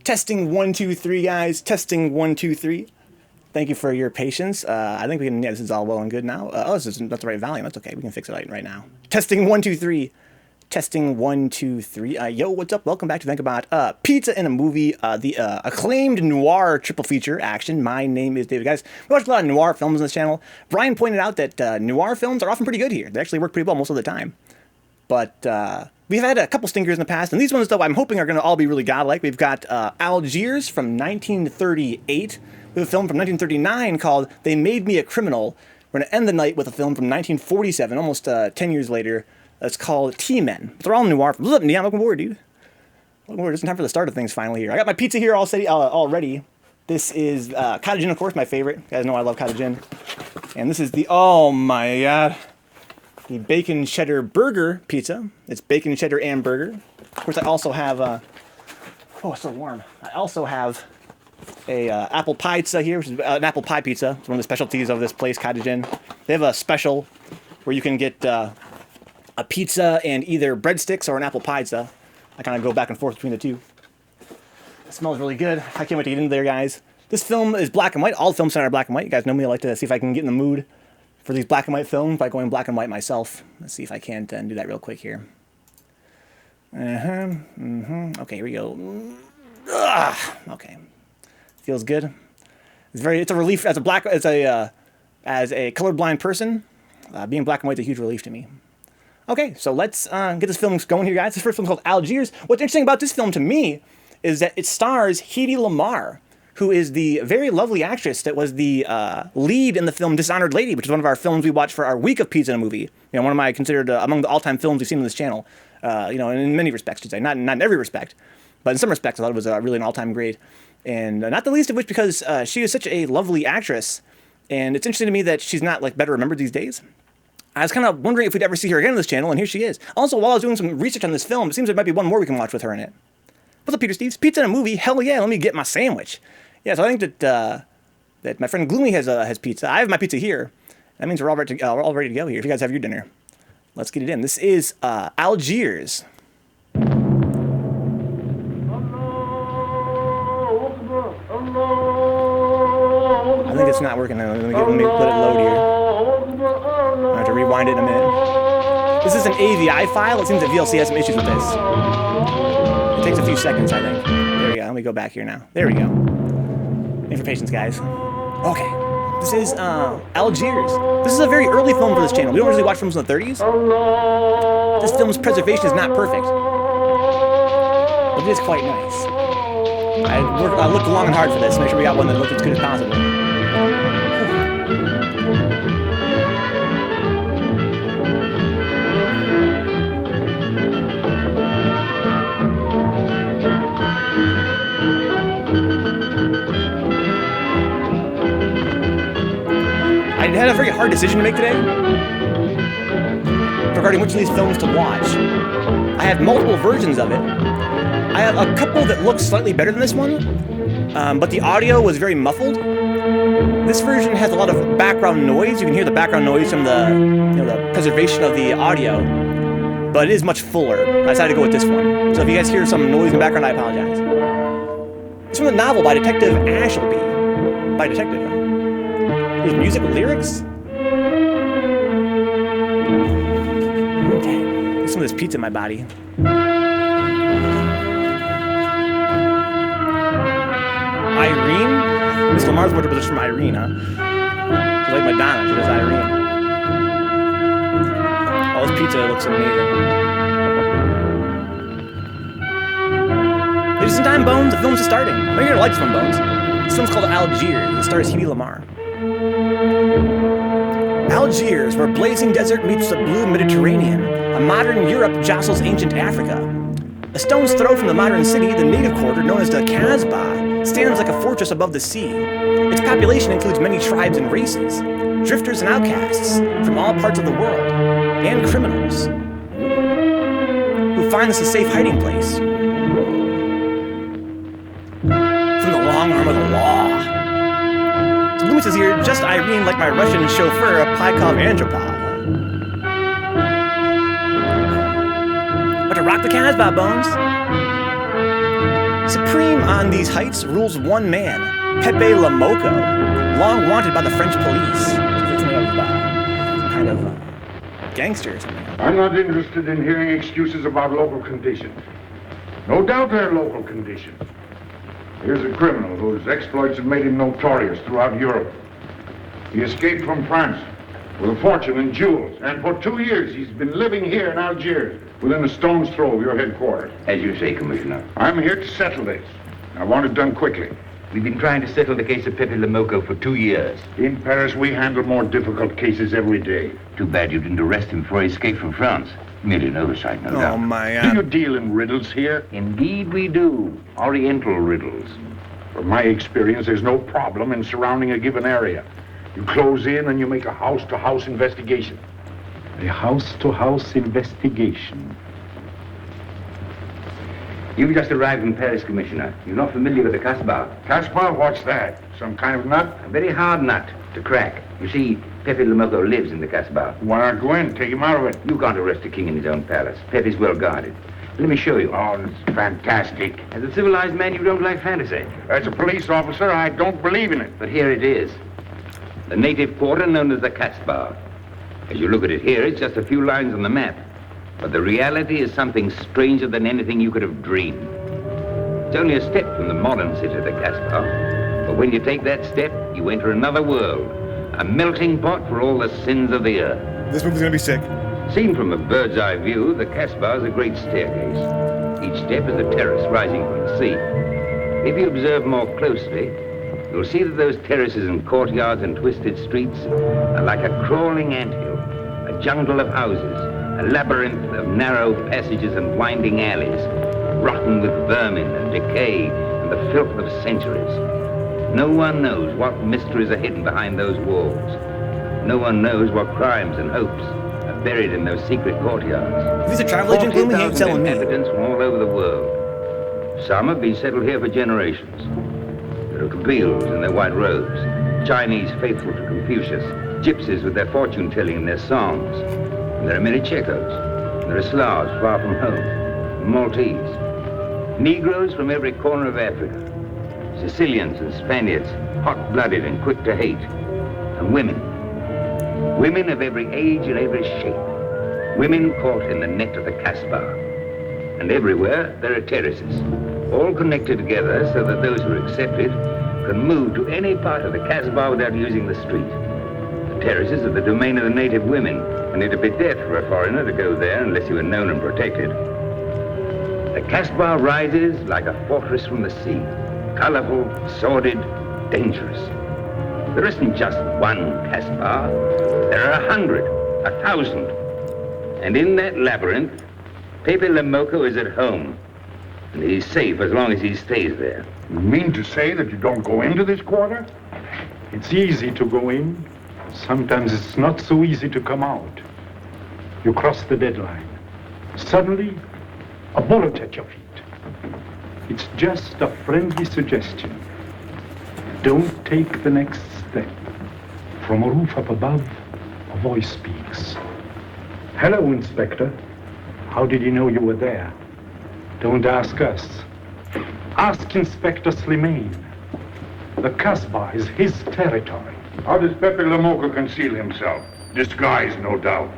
Testing 1, 2, 3, guys. Testing 1, 2, 3. Thank you for your patience. I think we can. Yeah, this is all well and good now. This is not the right volume. That's okay. We can fix it right now. Testing 1, 2, 3. Testing 1, 2, 3. Yo, what's up? Welcome back to Vencabot. Pizza in a movie. The acclaimed noir triple feature action. My name is David. Guys, we watch a lot of noir films on this channel. Brian pointed out that noir films are often pretty good here. They actually work pretty well most of the time. But we've had a couple stinkers in the past, and these ones, though, I'm hoping are going to all be really godlike. We've got Algiers from 1938. We have a film from 1939 called They Made Me a Criminal. We're going to end the night with a film from 1947, almost 10 years later. That's called T-Men. They're all noir. What's up, Neon? Welcome aboard, dude. Welcome aboard. It's time for the start of things finally here. I got my pizza here all ready. This is cottage gin, of course, my favorite. You guys know I love cottage gin. And this is the, oh my god, the bacon cheddar burger pizza. It's bacon cheddar and burger. Of course, I also have, oh, it's so warm. I also have a apple pie pizza here, which is an apple pie pizza. It's one of the specialties of this place, Cottage Inn. They have a special where you can get a pizza and either breadsticks or an apple pie pizza. I kind of go back and forth between the two. It smells really good. I can't wait to get into there, guys. This film is black and white. All films are black and white. You guys know me. I like to see if I can get in the mood for these black and white films by going black and white myself. Let's see if I can't do that real quick here. Okay, here we go. Okay. Feels good. It's a relief as a colorblind person. Being black and white is a huge relief to me. Okay, so let's get this film going here, guys. This first film called Algiers. What's interesting about this film to me is that it stars Hedy Lamarr, who is the very lovely actress that was the lead in the film Dishonored Lady, which is one of our films we watched for our week of Pizza in a Movie. You know, one of my considered among the all-time films we've seen on this channel. You know, in many respects, I should say. Not in every respect, but in some respects, I thought it was really an all-time great. And not the least of which because she is such a lovely actress, and it's interesting to me that she's not like better remembered these days. I was kind of wondering if we'd ever see her again on this channel, and here she is. Also, while I was doing some research on this film, it seems there might be one more we can watch with her in it. What's up, Peter Steves? Pizza in a movie? Hell yeah! Let me get my sandwich. Yeah, so I think that my friend Gloomy has pizza. I have my pizza here. That means we're all ready to go here. If you guys have your dinner, let's get it in. This is Algiers. I think it's not working. Let me let it load here. I have to rewind it in a minute. This is an AVI file. It seems that VLC has some issues with this. It takes a few seconds, I think. There we go. Let me go back here now. There we go. Thanks for patience, guys. Okay. This is Algiers. This is a very early film for this channel. We don't usually watch films in the 30s. This film's preservation is not perfect, but it is quite nice. I looked long and hard for this to make sure we got one that looked as good as possible. I had a very hard decision to make today regarding which of these films to watch. I have multiple versions of it. I have a couple that look slightly better than this one, but the audio was very muffled. This version has a lot of background noise. You can hear the background noise from the preservation of the audio, but it is much fuller. I decided to go with this one. So if you guys hear some noise in the background, I apologize. It's from the novel by Detective Ashleby. By Detective. There's music with lyrics. Okay, there's some of this pizza in my body. Irene? Miss Lamar's word was from Irene, huh? She's like Madonna, she does Irene. Oh, this pizza looks amazing. There's some time, Bones. The film's just starting. I'm here to like this one, Bones. This film's called Algiers. It stars Hedy Lamarr. Algiers, where blazing desert meets the blue Mediterranean, a modern Europe jostles ancient Africa. A stone's throw from the modern city, the native quarter known as the Casbah stands like a fortress above the sea. Its population includes many tribes and races, drifters and outcasts from all parts of the world, and criminals who find this a safe hiding place from the long arm of the law. So Loomis is here, just Irene like my Russian chauffeur, a Pykov Andropov. But to rock the Casbah, Bones. Supreme on these heights rules one man, Pepe Le Moco, long wanted by the French police. Some kind of gangster or something. I'm not interested in hearing excuses about local conditions. No doubt they're local conditions. Here's a criminal whose exploits have made him notorious throughout Europe. He escaped from France with a fortune in jewels, and for 2 years he's been living here in Algiers, within a stone's throw of your headquarters. As you say, Commissioner. I'm here to settle this. I want it done quickly. We've been trying to settle the case of Pepe Le Moco for 2 years. In Paris, we handle more difficult cases every day. Too bad you didn't arrest him before he escaped from France. Merely an oversight, no doubt. Oh, my Do you deal in riddles here? Indeed we do. Oriental riddles. From my experience, there's no problem in surrounding a given area. You close in and you make a house-to-house investigation. A house-to-house investigation. You've just arrived in Paris, Commissioner. You're not familiar with the Casbah. Casbah, what's that? Some kind of nut? A very hard nut to crack. You see, Pepe Le Moco lives in the Casbah. Why not go in? Take him out of it. You can't arrest a king in his own palace. Pepe's well guarded. Let me show you. Oh, it's fantastic. As a civilized man, you don't like fantasy. As a police officer, I don't believe in it. But here it is. The native quarter known as the Casbah. As you look at it here, it's just a few lines on the map. But the reality is something stranger than anything you could have dreamed. It's only a step from the modern city of the Casbah. But when you take that step, you enter another world. A melting pot for all the sins of the earth. This movie's gonna be sick. Seen from a bird's eye view, the Casbah is a great staircase. Each step is a terrace rising from the sea. If you observe more closely, you'll see that those terraces and courtyards and twisted streets are like a crawling anthill, a jungle of houses, a labyrinth of narrow passages and winding alleys, rotten with vermin and decay and the filth of centuries. No one knows what mysteries are hidden behind those walls. No one knows what crimes and hopes are buried in those secret courtyards. These are travel agent Gloomy, you ain't telling me. Inhabitants from all over the world. Some have been settled here for generations. There are Kabyles in their white robes, Chinese faithful to Confucius, gypsies with their fortune-telling and their songs. And there are many Checos. There are Slavs far from home, Maltese. Negroes from every corner of Africa. Sicilians and Spaniards, hot-blooded and quick to hate. And women. Women of every age and every shape. Women caught in the net of the Casbah. And everywhere there are terraces, all connected together so that those who are accepted can move to any part of the Casbah without using the street. The terraces are the domain of the native women, and it'd be death for a foreigner to go there unless he were known and protected. The Casbah rises like a fortress from the sea, colorful, sordid, dangerous. There isn't just one Casbah. There are 100, 1,000. And in that labyrinth, Pepe Le Moco is at home. And he's safe as long as he stays there. You mean to say that you don't go into this quarter? It's easy to go in. Sometimes it's not so easy to come out. You cross the deadline. Suddenly, a bullet at your feet. It's just a friendly suggestion. Don't take the next step. From a roof up above, a voice speaks. Hello, Inspector. How did he know you were there? Don't ask us. Ask Inspector Slimane. The Casbah is his territory. How does Pepe Le Moco conceal himself? Disguise, no doubt.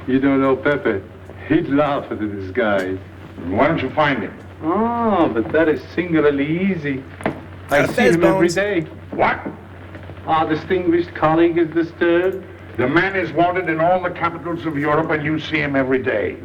You don't know Pepe. He'd laugh at the disguise. Why don't you find him? Oh, but that is singularly easy. I see him every day. What? Our distinguished colleague is disturbed. The man is wanted in all the capitals of Europe, and you see him every day.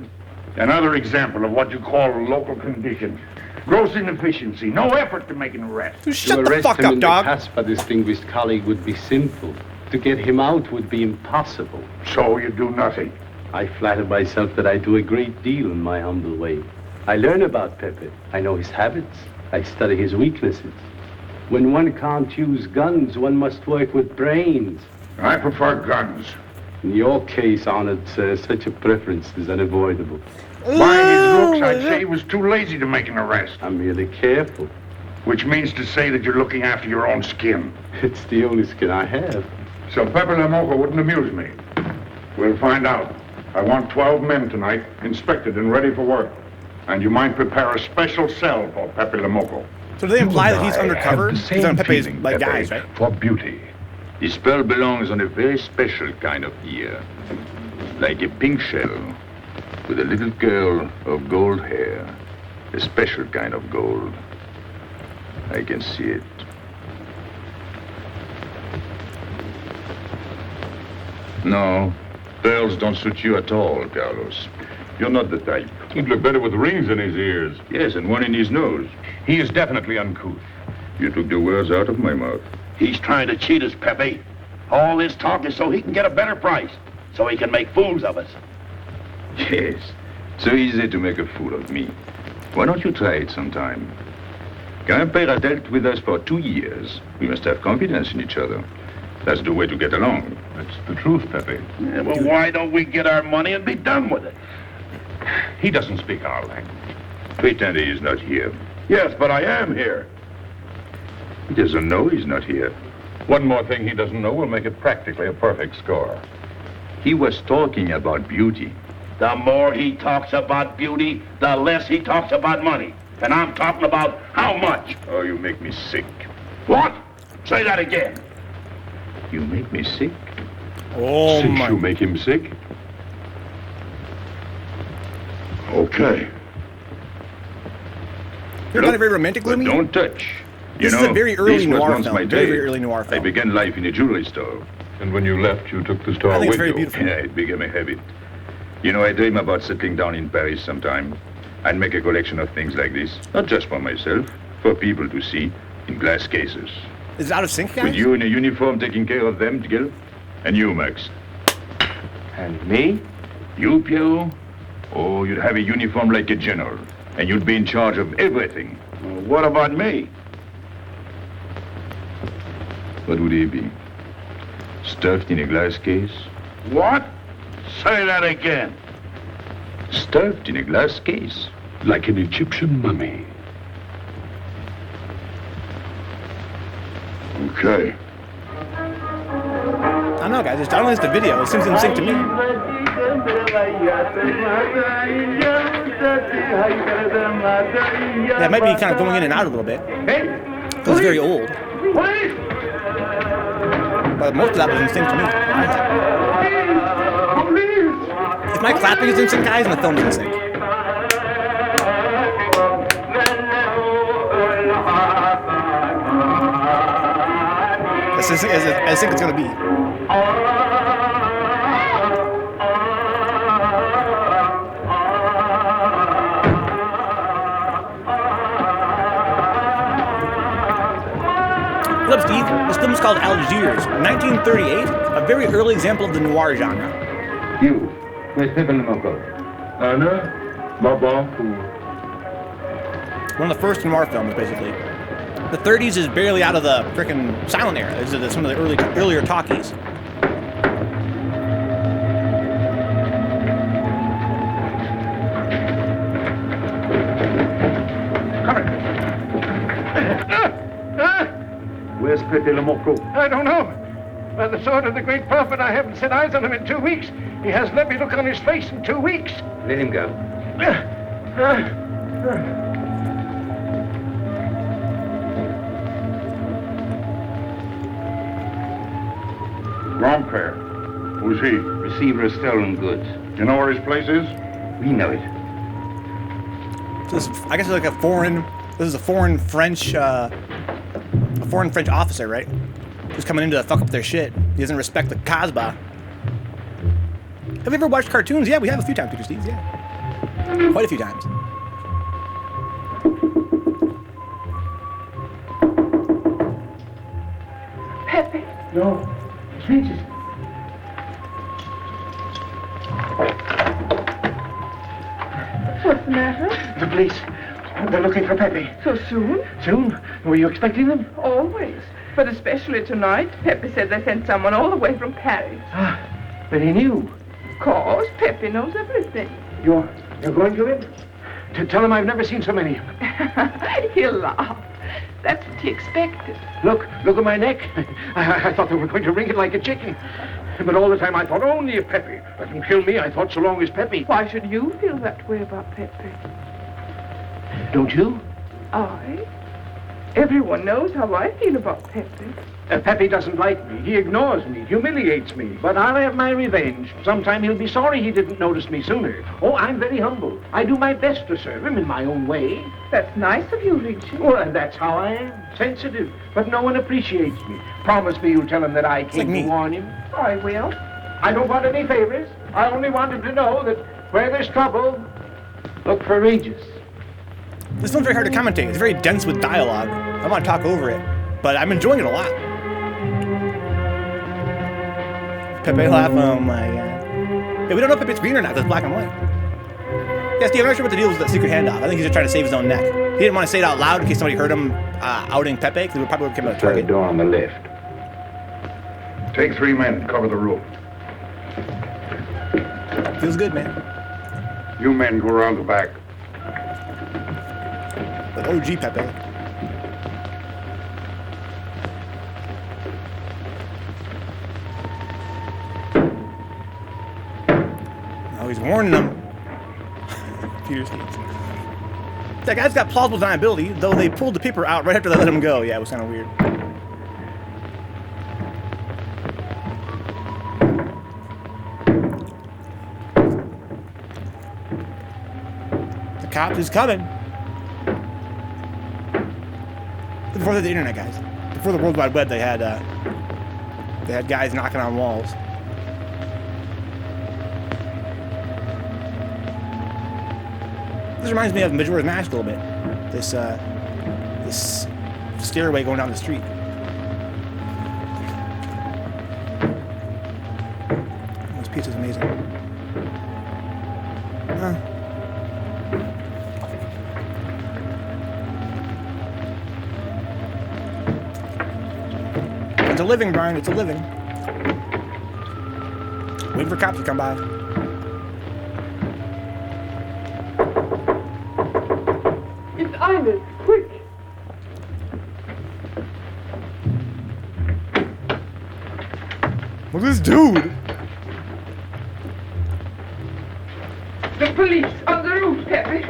Another example of what you call local conditions. Gross inefficiency, no effort to make an arrest. Shut the fuck up, dog. To arrest him in the Casbah, distinguished colleague, would be sinful. To get him out would be impossible. So you do nothing. I flatter myself that I do a great deal in my humble way. I learn about Pepe. I know his habits. I study his weaknesses. When one can't use guns, one must work with brains. I prefer guns. In your case, honored sir, such a preference is unavoidable. By his looks, I'd say he was too lazy to make an arrest. I'm merely careful. Which means to say that you're looking after your own skin. It's the only skin I have. So Pepe Le Moco wouldn't amuse me. We'll find out. I want 12 men tonight, inspected and ready for work. And you might prepare a special cell for Pepe Le Moko. So do they imply that he's I undercover? have the He's on same Pepe's feeling, like Pepe, guys, right? for beauty. The spell belongs on a very special kind of ear. Like a pink shell with a little curl of gold hair. A special kind of gold. I can see it. No, pearls don't suit you at all, Carlos. You're not the type. He'd look better with rings in his ears. Yes, and one in his nose. He is definitely uncouth. You took the words out of my mouth. He's trying to cheat us, Pepe. All this talk is so he can get a better price, so he can make fools of us. Yes, so easy to make a fool of me. Why don't you try it sometime? Gangster has dealt with us for 2 years. We must have confidence in each other. That's the way to get along. That's the truth, Pepe. Yeah, well, why don't we get our money and be done with it? He doesn't speak our language. Pretend he is not here. Yes, but I am here. He doesn't know he's not here. One more thing he doesn't know will make it practically a perfect score. He was talking about beauty. The more he talks about beauty, the less he talks about money. And I'm talking about how much. Oh, you make me sick. What? Say that again. You make me sick? Oh Since my. you make him sick? Okay. You're kind of very romantic, But gloomy. don't touch. This is a very early this was noir once film. my Very, day. very early noir I film. began life in a jewelry store. And when you left, you took the store I think it's with very you. beautiful. Yeah, it became a habit. You know, I dream about settling down in Paris sometime and make a collection of things like this. Not just for myself, for people to see in glass cases. Is it out of sync, guys? With you in a uniform taking care of them, Gil. And you, Max. And me? You, Pierrot? Oh, you'd have a uniform like a general. And you'd be in charge of everything. Well, what about me? What would he be? Stuffed in a glass case? What? Say that again. Stuffed in a glass case. Like an Egyptian mummy. Okay. I don't know, guys. I don't think it's the video. It seems in sync to me. Yeah, it might be kind of going in and out a little bit. It was very old. But most of that was in sync to me. If my clapping is in sync, guys, and the film is in sync. As sync it's going to be. What's up, Steve? This film is called Algiers, 1938, a very early example of the noir genre. You, where's Pepe Le Moko? Anna, Baba, One of the first noir films, basically. The 30s is barely out of the frickin' silent era. This is some of the earlier talkies. Where's Pepe Le Moko? I don't know. By the sword of the great prophet, I haven't set eyes on him in 2 weeks. He hasn't let me look on his face in 2 weeks. Let him go. Grandpère. Who's he? Receiver of stolen goods. You know where his place is? We know it. So this, I guess it's like a foreign. This is a foreign French officer, right? Who's coming in to fuck up their shit. He doesn't respect the Casbah. Have you ever watched cartoons? Yeah, we have a few times, Peter Steve. Yeah, quite a few times. Pepe. No. Jesus. What's the matter? The police. They're looking for Pepe. So soon? Soon? Were you expecting them? Always. But especially tonight. Pepe said they sent someone all the way from Paris. Ah, but he knew. Of course, Pepe knows everything. You're going to him? To tell him I've never seen so many. He'll laugh. That's what he expected. Look at my neck. I thought they were going to ring it like a chicken. But all the time I thought only of Pepe. Let them kill me, I thought, so long as Pepe. Why should you feel that way about Pepe? Don't you? I? Everyone knows how I feel about Pepe. Pepe doesn't like me. He ignores me, humiliates me. But I'll have my revenge. Sometime he'll be sorry he didn't notice me sooner. Oh, I'm very humble. I do my best to serve him in my own way. That's nice of you, Richard. Well, and that's how I am. Sensitive. But no one appreciates me. Promise me you'll tell him that I came to warn him. I will. I don't want any favors. I only want him to know that where there's trouble, look for Regis. This one's very hard to commentate. It's very dense with dialogue. I want to talk over it, but I'm enjoying it a lot. Pepe laugh, oh my god. Yeah, we don't know if Pepe's green or not, that's black and white. Yeah, Steve, I'm not sure what the deal was with that secret handoff. I think he's just trying to save his own neck. He didn't want to say it out loud in case somebody heard him outing Pepe, because it would probably become a target. Third door on the left. Take 3 men to cover the room. Feels good, man. You men go around the back. But OG Pepe. Oh, he's warning them. That guy's got plausible deniability, though they pulled the paper out right after they let him go. Yeah, it was kind of weird. The cop is coming. Before the internet, guys. Before the World Wide Web, they had guys knocking on walls. This reminds me of Majora's Mask a little bit. This stairway going down the street. This pizza's amazing. It's a living, Brian. It's a living. Waiting for cops to come by. It's Ines. Quick. Look at this dude. The police on the roof, Pepe.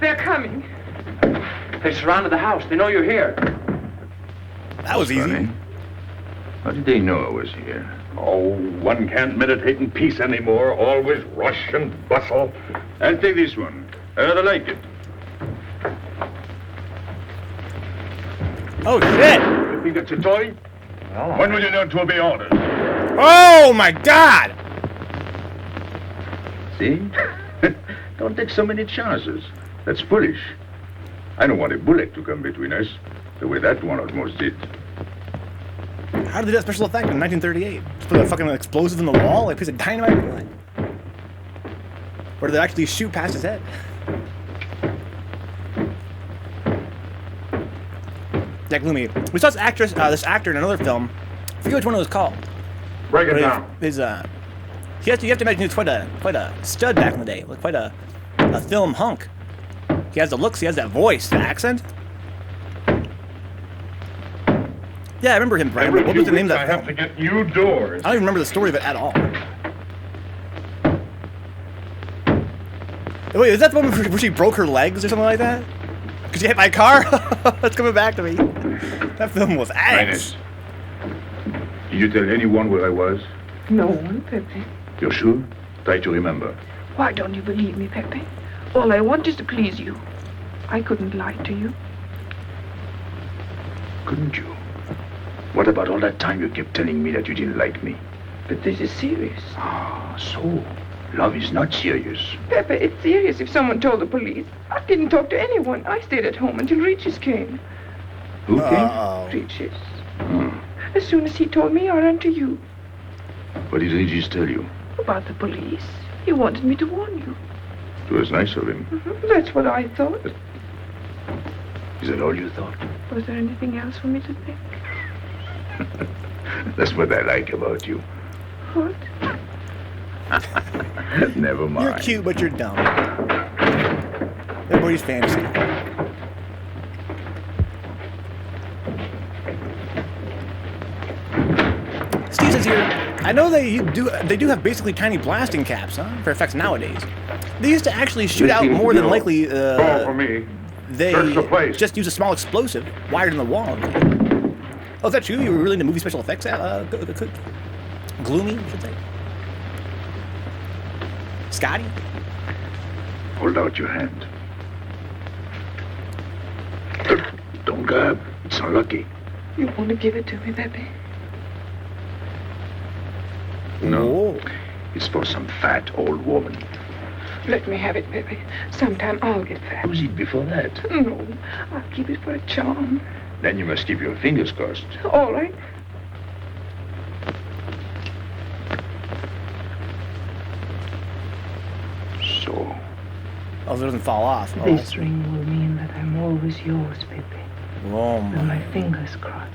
They're coming. They surrounded the house. They know you're here. That was easy. Funny. How did they know I was here? Oh, one can't meditate in peace anymore. Always rush and bustle. I'll take this one. I rather like it. Oh, shit. You think that's a toy? When will you learn to obey orders? Oh, my God. See? Don't take so many chances. That's foolish. I don't want a bullet to come between us, the way that one almost did. How did they do that special effect in 1938? Just put a fucking explosive in the wall, like a piece of dynamite? Or did they actually shoot past his head? Yeah, gloomy. We saw this actor in another film. I forget which one it was called. Break it down. You have to imagine he was quite a stud back in the day, like quite a film hunk. He has the looks, he has that voice, the accent. Yeah, I remember him, Brian. What was the name of that I film? have to get new doors. I don't even remember the story of it at all. Wait, is that the one where she broke her legs or something like that? Because she hit by a car? That's coming back to me. That film was ass. Did you tell anyone where I was? No one, Pepe. You're sure? Try to remember. Why don't you believe me, Pepe? All I want is to please you. I couldn't lie to you. Couldn't you? What about all that time you kept telling me that you didn't like me? But this is serious. Ah, so love is not serious. Pepe, it's serious if someone told the police. I didn't talk to anyone. I stayed at home until Regis came. Who came? Regis. As soon as he told me, I ran to you. What did Regis tell you? About the police. He wanted me to warn you. It was nice of him. That's what I thought. Is that all you thought? Was there anything else for me to think? That's what I like about you. What? Never mind. You're cute, but you're dumb. Everybody's fantasy. Steve says here, I know they do have basically tiny blasting caps, huh? For effects nowadays. They used to actually shoot out more than likely Call for me. they Search the place. just use a small explosive wired in the wall. Oh, is that you? You were really into movie special effects? Gloomy, I should say. Scotty? Hold out your hand. Don't grab. It's unlucky. You want to give it to me, Pepe? No. It's for some fat old woman. Let me have it, Pepe. Sometime I'll get fat. Use it before that. No, I'll keep it for a charm. Then you must keep your fingers crossed. All right. So. Oh, it doesn't fall off. Oh, This ring will mean that I'm always yours, Pepe. Oh With my my. fingers crossed.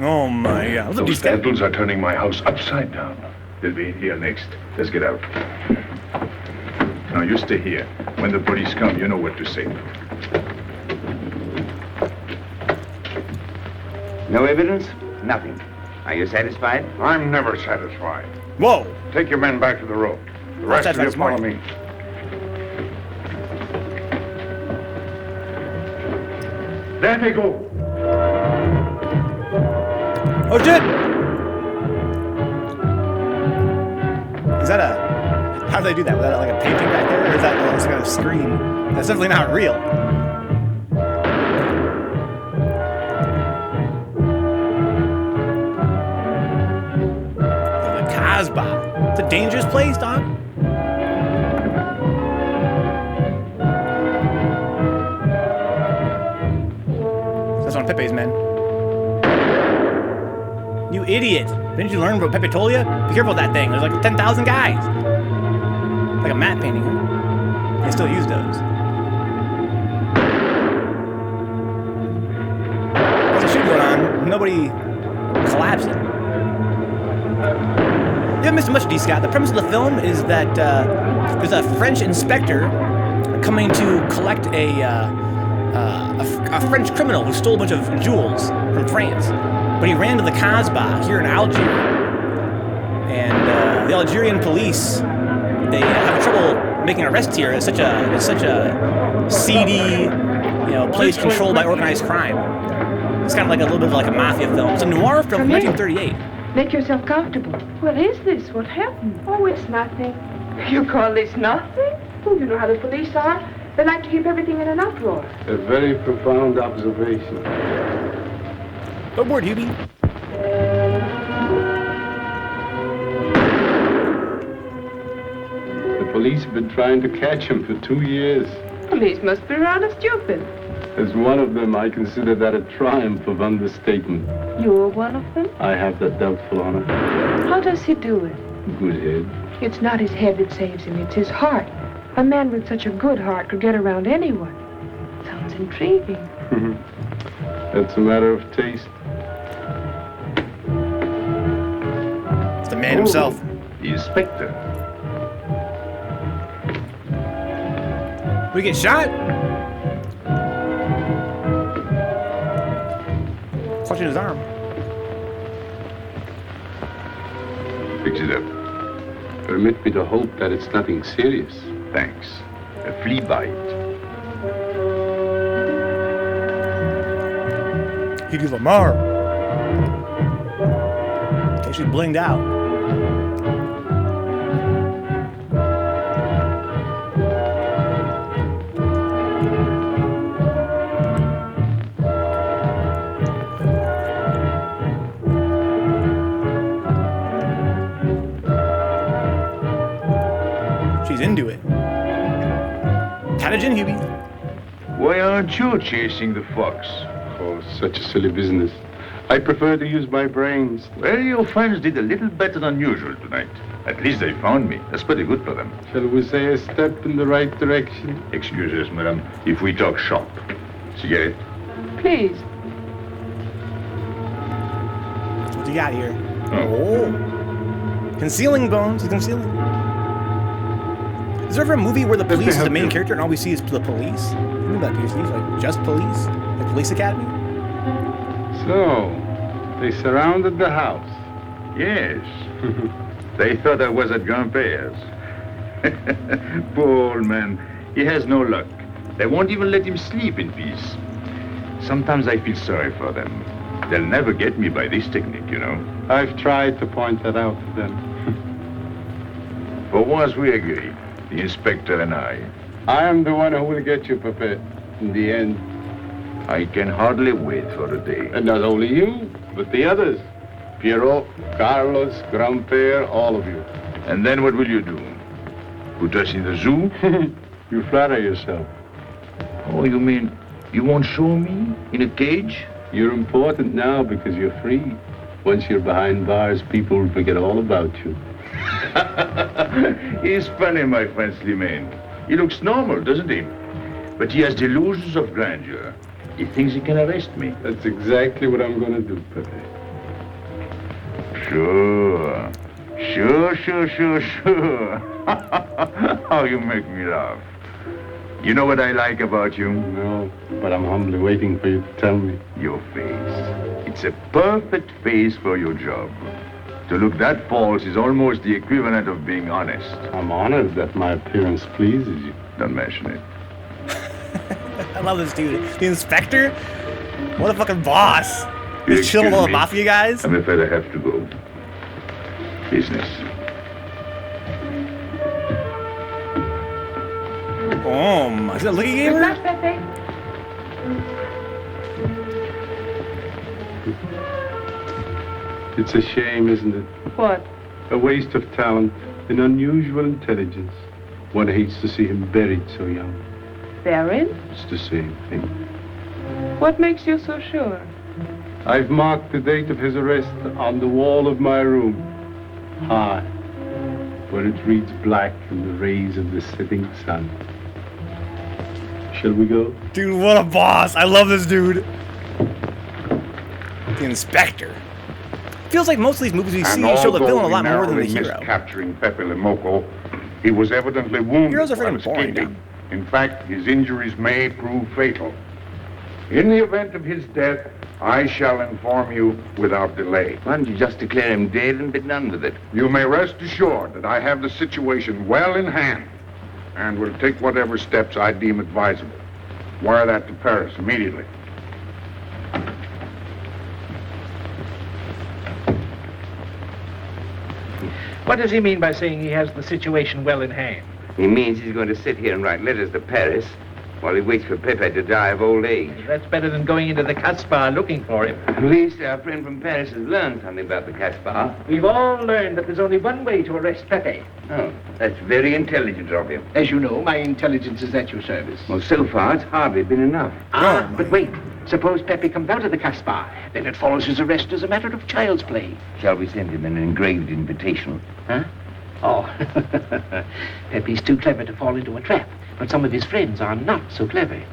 Oh my god. Look at Those these guys. vandals are turning my house upside down. They'll be in here next. Let's get out. Now you stay here. When the police come, you know what to say. No evidence? Nothing. Are you satisfied? I'm never satisfied. Whoa. Take your men back to the road. The rest of you that's follow smart. me. There they go. Oh shit! Is that a... How do they do that? Was that like a painting back there? Or is that some kind of screen? That's definitely not real. The Casbah. It's a dangerous place, dog. That's on Pepe's men. You idiot! Didn't you learn what Pepe told you? Be careful with that thing. There's like 10,000 guys. Like a matte painting. They still use those. There's a shoot going on. Nobody collapsed it. You haven't missed much, D. Scott. The premise of the film is that there's a French inspector coming to collect a French criminal who stole a bunch of jewels from France. But he ran to the Casbah here in Algiers. And the Algerian police, they have trouble making arrests here. It's such a seedy, place controlled by organized crime. It's kind of like a little bit of like a mafia film. It's a noir film from 1938. Make yourself comfortable. What is this? What happened? Oh, it's nothing. You call this nothing? Oh, you know how the police are. They like to keep everything in an uproar. A very profound observation. What word, Hubie? The police have been trying to catch him for 2 years. Police must be rather stupid. As one of them, I consider that a triumph of understatement. You're one of them? I have that doubtful honor. How does he do it? Good head. It's not his head that saves him, it's his heart. A man with such a good heart could get around anyone. Sounds intriguing. That's a matter of taste. It's the man himself. The inspector. We get shot? Clutching his arm. Fix it up. Permit me to hope that it's nothing serious. Thanks. A flea bite. Hugh Lamar. Okay, she's blinged out. She's into it. Cottage in, Hubie. Why aren't you chasing the fox? Oh, such a silly business. I prefer to use my brains. Well, your friends did a little better than usual tonight. At least they found me. That's pretty good for them. Shall we say a step in the right direction? Excuse us, madam, if we talk shop. Cigarette? Please. What you got here? Oh. Concealing bones. He's concealing. Is there ever a movie where the police is the main character and all we see is the police? Think about these like just police? Like Police Academy? So, they surrounded the house. Yes. They thought I was at Gangster's. Poor old man. He has no luck. They won't even let him sleep in peace. Sometimes I feel sorry for them. They'll never get me by this technique, you know. I've tried to point that out to them. For once we agree, the inspector and I. I am the one who will get you, Pepe, in the end. I can hardly wait for the day. And not only you, but the others. Piero, Carlos, Grandpere, all of you. And then what will you do? Put us in the zoo? You flatter yourself. Oh, you mean you won't show me in a cage? You're important now because you're free. Once you're behind bars, people will forget all about you. He's funny, my friend Slimane. He looks normal, doesn't he? But he has delusions of grandeur. He thinks he can arrest me. That's exactly what I'm going to do, Pepe. Sure. Sure. How you make me laugh. You know what I like about you? No, but I'm humbly waiting for you to tell me. Your face. It's a perfect face for your job. To look that false is almost the equivalent of being honest. I'm honored that my appearance pleases you. Don't mention it. I love this dude. The inspector? What a fucking boss. He's chilling with all the mafia guys. I'm afraid I have to go. Business. Is that a looking gamer? Flash, Pepe. It's a shame, isn't it? What? A waste of talent, an unusual intelligence. One hates to see him buried so young. Buried? It's the same thing. What makes you so sure? I've marked the date of his arrest on the wall of my room. High, where it reads black in the rays of the setting sun. Shall we go? Dude, what a boss. I love this dude. The inspector. Feels like most of these movies we see show the villain a lot more than the hero. Capturing Pepe Le Moco, he was evidently wounded. Heroes are while freaking boring, escaping. In fact, his injuries may prove fatal. In the event of his death, I shall inform you without delay. Why don't you just declare him dead and be done with it? You may rest assured that I have the situation well in hand and will take whatever steps I deem advisable. Wire that to Paris immediately. What does he mean by saying he has the situation well in hand? He means he's going to sit here and write letters to Paris while he waits for Pepe to die of old age. That's better than going into the Casbah looking for him. At least our friend from Paris has learned something about the Casbah. We've all learned that there's only one way to arrest Pepe. Oh, that's very intelligent of him. As you know, my intelligence is at your service. Well, so far, it's hardly been enough. But wait. Suppose Pepe comes out of the Casbah. Then it follows his arrest as a matter of child's play. Shall we send him an engraved invitation? Huh? Oh, Pepe's too clever to fall into a trap. But some of his friends are not so clever.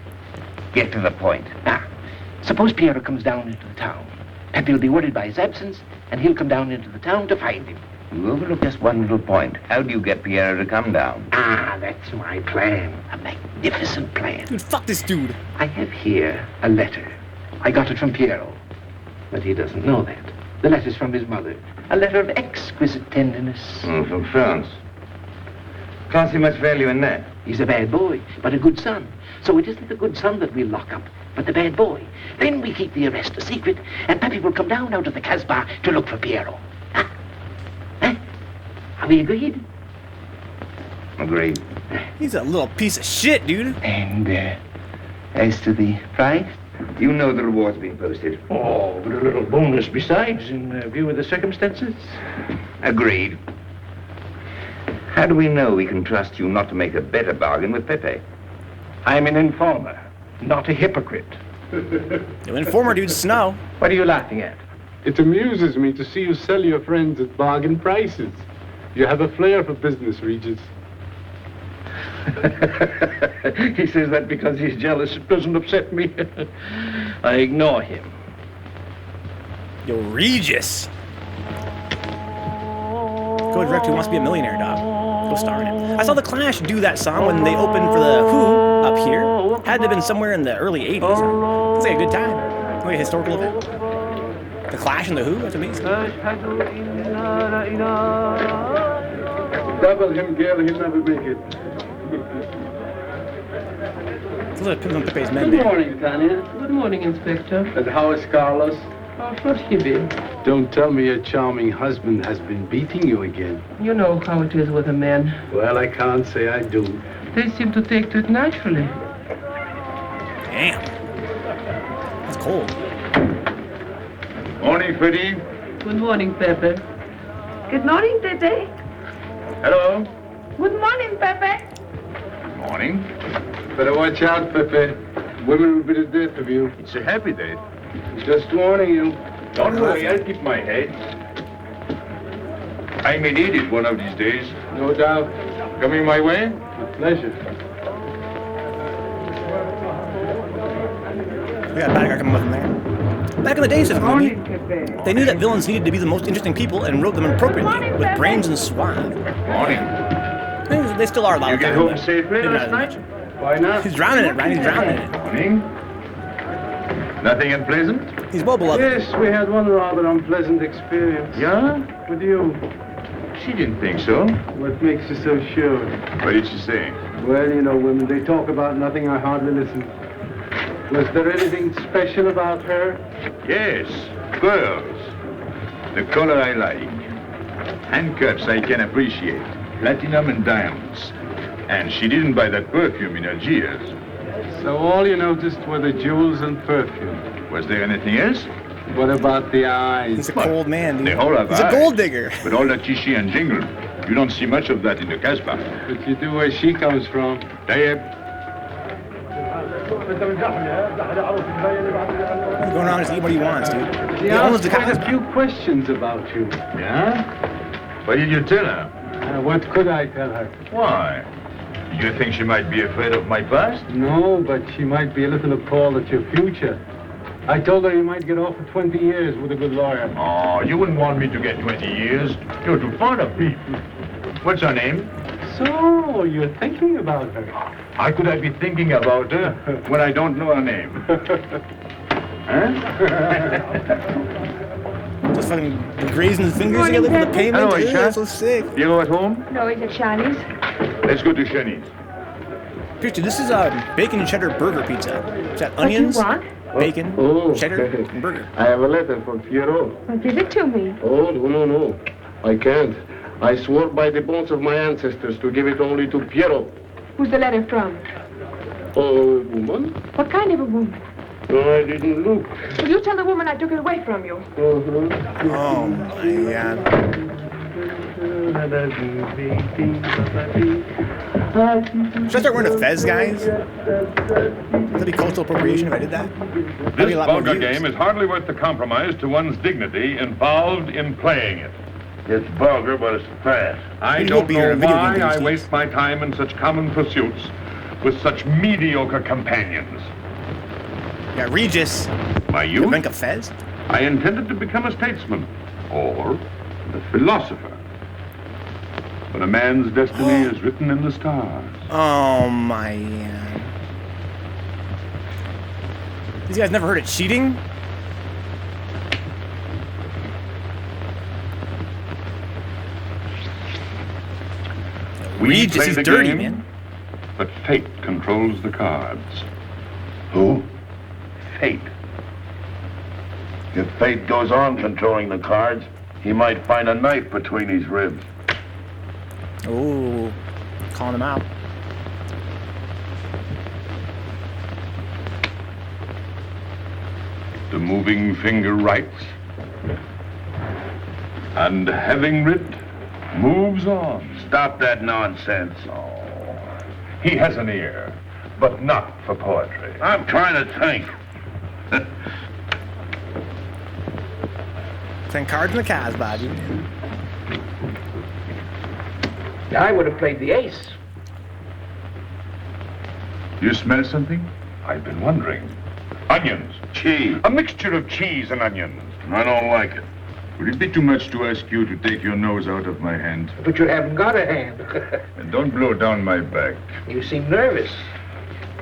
Get to the point. Suppose Piero comes down into the town. Pepe will be worried by his absence, and he'll come down into the town to find him. You overlook just one little point. How do you get Piero to come down? That's my plan. A magnificent plan. Dude, fuck this dude. I have here a letter. I got it from Piero. But he doesn't know that. The letter's from his mother. A letter of exquisite tenderness. From France. Can't see much value in that. He's a bad boy, but a good son. So it isn't the good son that we'll lock up, but the bad boy. Then we keep the arrest a secret, and Pepe will come down out of the Casbah to look for Piero. Huh? Are we agreed? Agreed. He's a little piece of shit, dude. And, as to the prize? You know the reward's been posted. Oh, but a little bonus besides, in view of the circumstances. Agreed. How do we know we can trust you not to make a better bargain with Pepe? I'm an informer, not a hypocrite. The informer dude's Snow. What are you laughing at? It amuses me to see you sell your friends at bargain prices. You have a flair for business, Regis. He says that because he's jealous. It doesn't upset me. I ignore him. Yo, Regis. Go direct Who Wants to Be a Millionaire, dog. Go star in it. I saw The Clash do that song when they opened for the Who up here. Had to have been somewhere in the early 80s. It's like a good time. Like a historical event. The Clash and the Who? That's amazing. Double him, girl, he'll never make it. Those are Pimp and Pepe's men Good there. morning, Tanya. Good morning, Inspector. And how is Carlos? How should he be? Don't tell me your charming husband has been beating you again. You know how it is with a man. Well, I can't say I do. They seem to take to it naturally. Damn. That's cold. Morning, Freddie. Good morning, Pepe. Good morning, Pepe. Hello. Good morning, Pepe. Morning. Better watch out, Pepe. Women will be the death of you. It's a happy day. Just warning you. Don't worry, I'll keep my head. I may need it one of these days. No doubt. Coming my way? With pleasure. We got a bad guy coming with him there. Back in the days of the movie, they knew that villains needed to be the most interesting people and wrote them appropriately, with brains and suave. Morning. They still are a lot You of get time, home but safely maybe not last as night? much. Why not? He's drowning in it, Ryan. He's drowning in it. Morning. Nothing unpleasant? He's well beloved. Yes, we had one rather unpleasant experience. Yeah? With you. She didn't think so. What makes you so sure? What did she say? Well, you know, women, they talk about nothing. I hardly listen. Was there anything special about her? Yes, pearls. The color I like. Handcuffs I can appreciate. Platinum and diamonds. And she didn't buy that perfume in Algiers. So all you noticed were the jewels and perfume. Was there anything else? What about the eyes? He's a cold man, dude. The whole of He's a eyes. gold digger. But all that chichi and jingle, you don't see much of that in the Casbah. But you do where she comes from. Tayyip. He's going around just eat what he wants, dude. She He owns asked the quite a Casbah. few questions about you. Yeah? What did you tell her? What could I tell her? Why? You think she might be afraid of my past? No, but she might be a little appalled at your future. I told her you might get off for 20 years with a good lawyer. Oh, you wouldn't want me to get 20 years. You're too fond of me. What's her name? So, you're thinking about her. How could I be thinking about her when I don't know her name? Huh? Just fucking grazing his fingers together for the payment. Hello, Ew, Aisha. that's so sick. You at home? No, is it Chinese? Let's go to Shani's. Picture, this is a bacon cheddar burger pizza. It's got What do you onions, want? bacon, Oh. cheddar, and burger. I have a letter from Pierrot. Well, give it to me. Oh, no. I can't. I swore by the bones of my ancestors to give it only to Pierrot. Who's the letter from? Oh, woman? What kind of a woman? No, I didn't look. Will you tell the woman I took it away from you? Oh my god. Should I start wearing a fez, guys? Would that be cultural appropriation if I did that? That'd be This a lot more vulgar views. game is hardly worth the compromise to one's dignity involved in playing it. It's vulgar, but it's fast. I You don't won't be here know in video why games, I Steve. waste my time in such common pursuits with such mediocre companions. You got Regis. My You youth, think of fez? I intended to become a statesman or a philosopher. But a man's destiny is written in the stars. Oh my god. These guys never heard of cheating? We Regis, play he's the dirty, game, man. but fate controls the cards. Who? Fate. If fate goes on controlling the cards, he might find a knife between his ribs. Ooh, calling him out. The moving finger writes, and having writ, moves on. Stop that nonsense. He has an ear, but not for poetry. I'm trying to think. 10 cards in the Casbah, dude. I would have played the ace. You smell something? I've been wondering. Onions. Cheese. A mixture of cheese and onions. I don't like it. Would it be too much to ask you to take your nose out of my hand? But you haven't got a hand. And don't blow down my back. You seem nervous.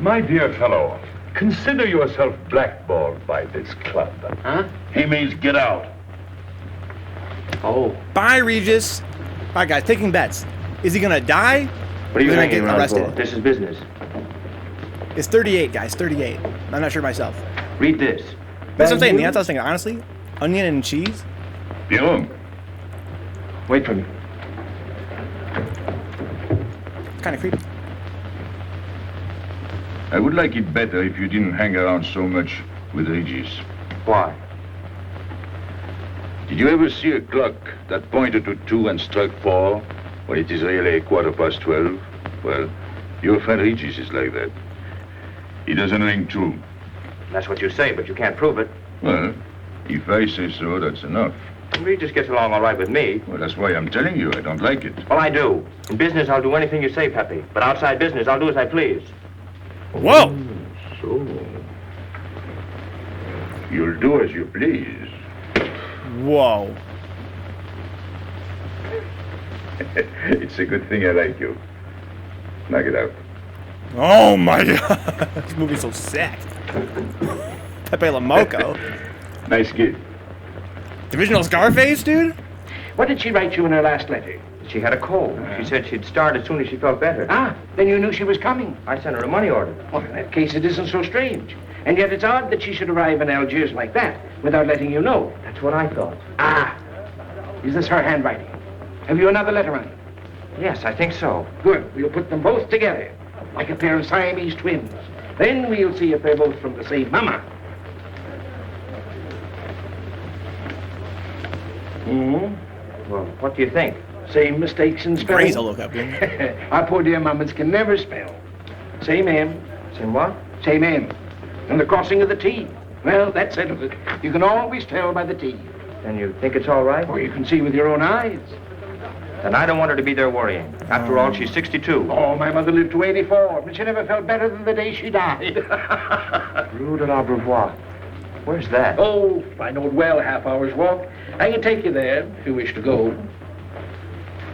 My dear fellow, consider yourself blackballed by this club. Huh? He means get out. Oh. Bye, Regis. All right, guys, taking bets. Is he gonna die? What are you Or is he hanging gonna get around for? arrested? This is business. It's 38, guys, 38. I'm not sure myself. Read this. That's what I'm saying. That's what I was thinking. Honestly, onion and cheese. Pierrot, Wait for me. It's kind of creepy. I would like it better if you didn't hang around so much with Regis. Why? Did you ever see a clock that pointed to 2 and struck 4 when it is really 12:15? Well, your friend Regis is like that. He doesn't ring 2. That's what you say, but you can't prove it. Well, if I say so, that's enough. Regis gets along all right with me. Well, that's why I'm telling you I don't like it. Well, I do. In business, I'll do anything you say, Pepe. But outside business, I'll do as I please. Whoa! So, you'll do as you please. Whoa. It's a good thing I like you. Knock it out. Oh my god. This movie's so sick. Pepe Le Moco. Nice kid. The original Scarface, dude? What did she write you in her last letter? She had a cold. She said she'd start as soon as she felt better. Ah, then you knew she was coming. I sent her a money order. Well, in that case, it isn't so strange. And yet it's odd that she should arrive in Algiers like that, without letting you know. That's what I thought. Ah, is this her handwriting? Have you another letter on it? Yes, I think so. Good. We'll put them both together, like a pair of Siamese twins. Then we'll see if they're both from the same mama. Well, what do you think? Same mistakes in spelling. Gray's a look up, didn't he? Our poor dear mamas can never spell. Same M. Same what? Same M. And the crossing of the T. Well, that settles it. You can always tell by the T. Then you think it's all right? Or you can see with your own eyes. Then I don't want her to be there worrying. After all, she's 62. Oh, my mother lived to 84, but she never felt better than the day she died. Rue de l'Abreuvoir. Where's that? Oh, I know it well, half-hour's walk. I can take you there if you wish to go.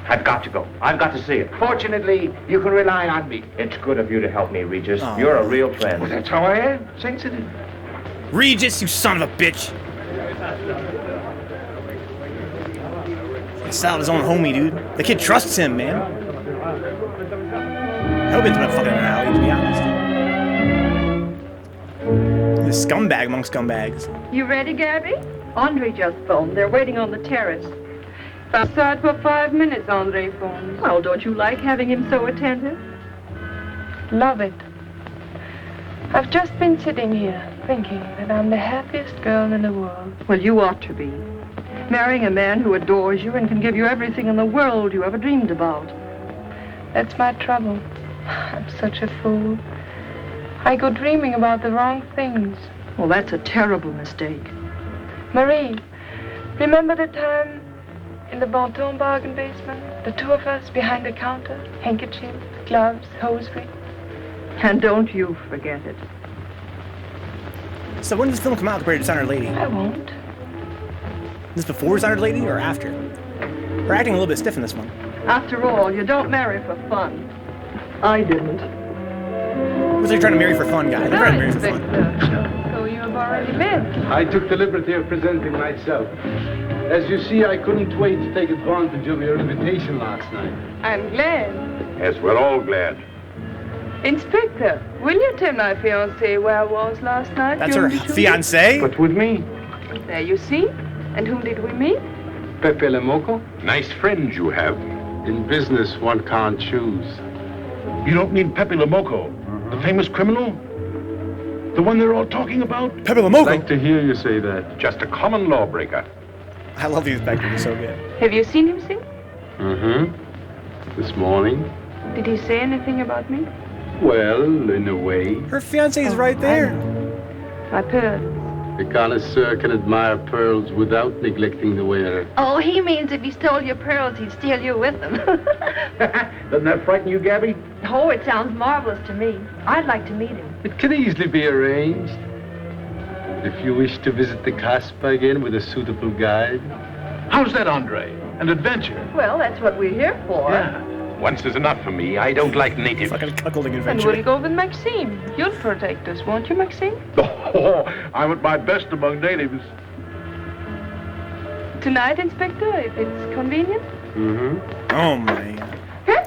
I've got to go. I've got to see it. Fortunately, you can rely on me. It's good of you to help me, Regis. Oh. You're a real friend. Well, that's how I am. Sensitive. Regis, you son of a bitch. He's out his own homie, dude. The kid trusts him, man. I hope into a fucking alley, to be honest. He's a scumbag among scumbags. You ready, Gabby? Andre just phoned. They're waiting on the terrace. Outside for 5 minutes, Andre phoned. Well, don't you like having him so attentive? Love it. I've just been sitting here thinking that I'm the happiest girl in the world. Well, you ought to be. Marrying a man who adores you and can give you everything in the world you ever dreamed about. That's my trouble. I'm such a fool. I go dreaming about the wrong things. Well, that's a terrible mistake. Marie, remember the time in the Bon Ton bargain basement? The two of us behind the counter, handkerchief, gloves, hosiery. And don't you forget it. So when does this film come out compared to Dishonored Lady? I won't. This before Dishonored Lady or after? We're acting a little bit stiff in this one. After all, you don't marry for fun. I didn't. Who's they trying to marry for fun, guys? They're trying to marry for fun. So you have already met. I took the liberty of presenting myself. As you see, I couldn't wait to take advantage of your invitation last night. I'm glad. Yes, we're all glad. Inspector, will you tell my fiancée where I was last night? That's her during the shooting? fiancé? But with me, There you see. And whom did we meet? Pepe Le Moco. Nice friends you have. In business, one can't choose. You don't mean Pepe Le Moco, the famous criminal? The one they're all talking about? Pepe Le I'd Moco. like to hear you say that. Just a common lawbreaker. I love the inspector. He's so good. Have you seen him sing? Mm-hmm. This morning. Did he say anything about me? Well, in a way. Her fiancé is right there. My pearl. The connoisseur can admire pearls without neglecting the wearer. Oh, he means if he stole your pearls, he'd steal you with them. Doesn't that frighten you, Gabby? Oh, it sounds marvelous to me. I'd like to meet him. It can easily be arranged. If you wish to visit the Casbah again with a suitable guide. How's that, Andre? An adventure? Well, that's what we're here for. Yeah. Once is enough for me. I don't like natives. Fucking cuckolding And adventure. we'll go with Maxime. You'll protect us, won't you, Maxime? Oh, I'm at my best among natives. Tonight, Inspector, if it's convenient. Mm-hmm. Oh my god.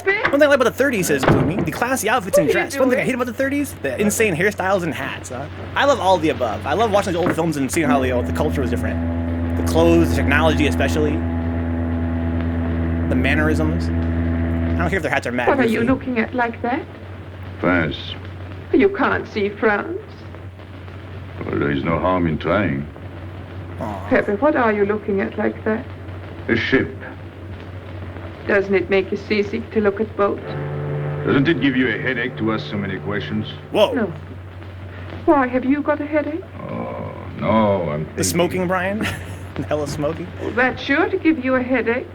Pepe? One thing I like about the 30s is, Gloomy, the classy outfits and dress. One thing I hate about the 30s, the insane hairstyles and hats. I love all of the above. I love watching these old films and seeing how the culture was different. The clothes, the technology especially. The mannerisms. I don't care if their hats are mad. What are you looking at like that? France. You can't see France. Well, there is no harm in trying. Pepe, what are you looking at like that? A ship. Doesn't it make you seasick to look at boats? Doesn't it give you a headache to ask so many questions? Whoa. No. Why, have you got a headache? Oh, no, I'm thinking... The smoking, Brian? Hella smoking? Well, that's sure to give you a headache.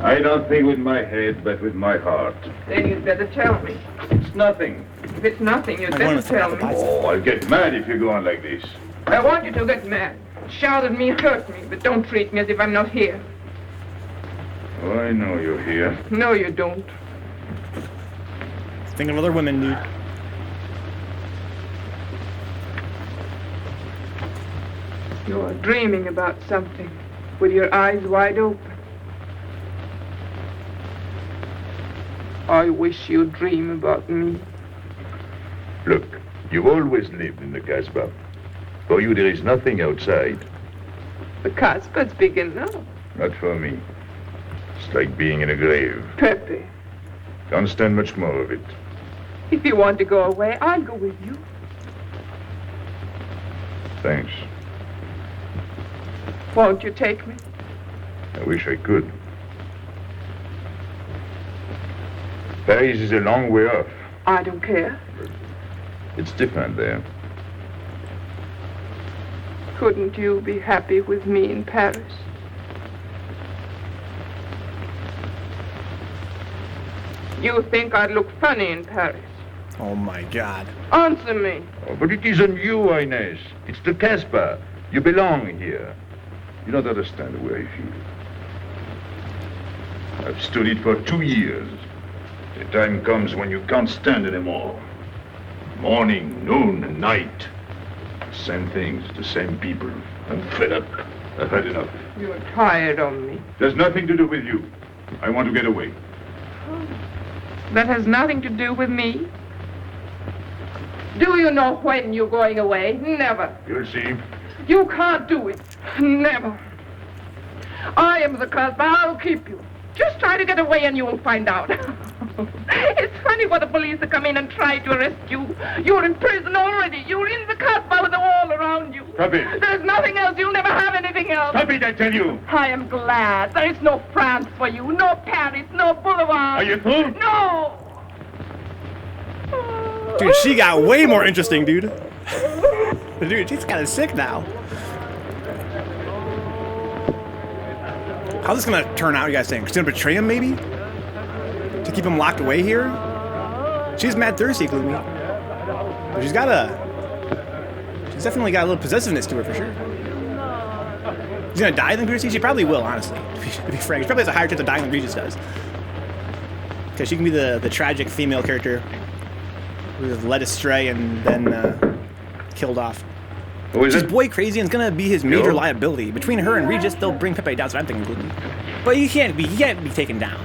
I don't think with my head, but with my heart. Then you'd better tell me. It's nothing. If it's nothing, you'd better tell me. Oh, I'll get mad if you go on like this. I want you to get mad. Shout at me, hurt me, but don't treat me as if I'm not here. Oh, I know you're here. No, you don't. Think of other women, dude. You're dreaming about something with your eyes wide open. I wish you'd dream about me. Look, you've always lived in the Casbah. For you, there is nothing outside. The Casbah's big enough. Not for me. It's like being in a grave. Pepe, Can't stand much more of it. if you want to go away, I'll go with you. Thanks. Won't you take me? I wish I could. Paris is a long way off. I don't care. It's different there. Couldn't you be happy with me in Paris? You think I'd look funny in Paris? Oh my God. Answer me. Oh, but it isn't you, Inez. It's the Casbah. You belong here. You don't understand the way I feel. I've studied for 2 years. The time comes when you can't stand anymore. Morning, noon, and night. Same things, the same people. I'm fed up. I've had enough. You're tired of me. There's nothing to do with you. I want to get away. That has nothing to do with me. Do you know when you're going away? Never. You'll see. You can't do it. Never. I am the Casbah. I'll keep you. Just try to get away and you'll find out. It's funny for the police to come in and try to arrest you. You're in prison already. You're in the Casbah with a wall around you. Stop it. There's nothing else. You'll never have anything else. Stop it, I tell you. I am glad. There is no France for you. No Paris. No Boulevard. Are you through? No. Dude, she got way more interesting, dude. Dude, she's kind of sick now. How's this gonna turn out, you guys think? She's gonna betray him, maybe? To keep him locked away here? She's mad thirsty, Gloomy. But she's definitely got a little possessiveness to her, for sure. She's gonna die than Gracie? She probably will, honestly. To be frank, she probably has a higher chance of dying than Regis does. Because she can be the tragic female character who was led astray and then killed off. She's boy crazy and it's gonna be his major liability. Between her and Regis, they'll bring Pepe down, so I'm thinking Gloomy. But he can't be taken down.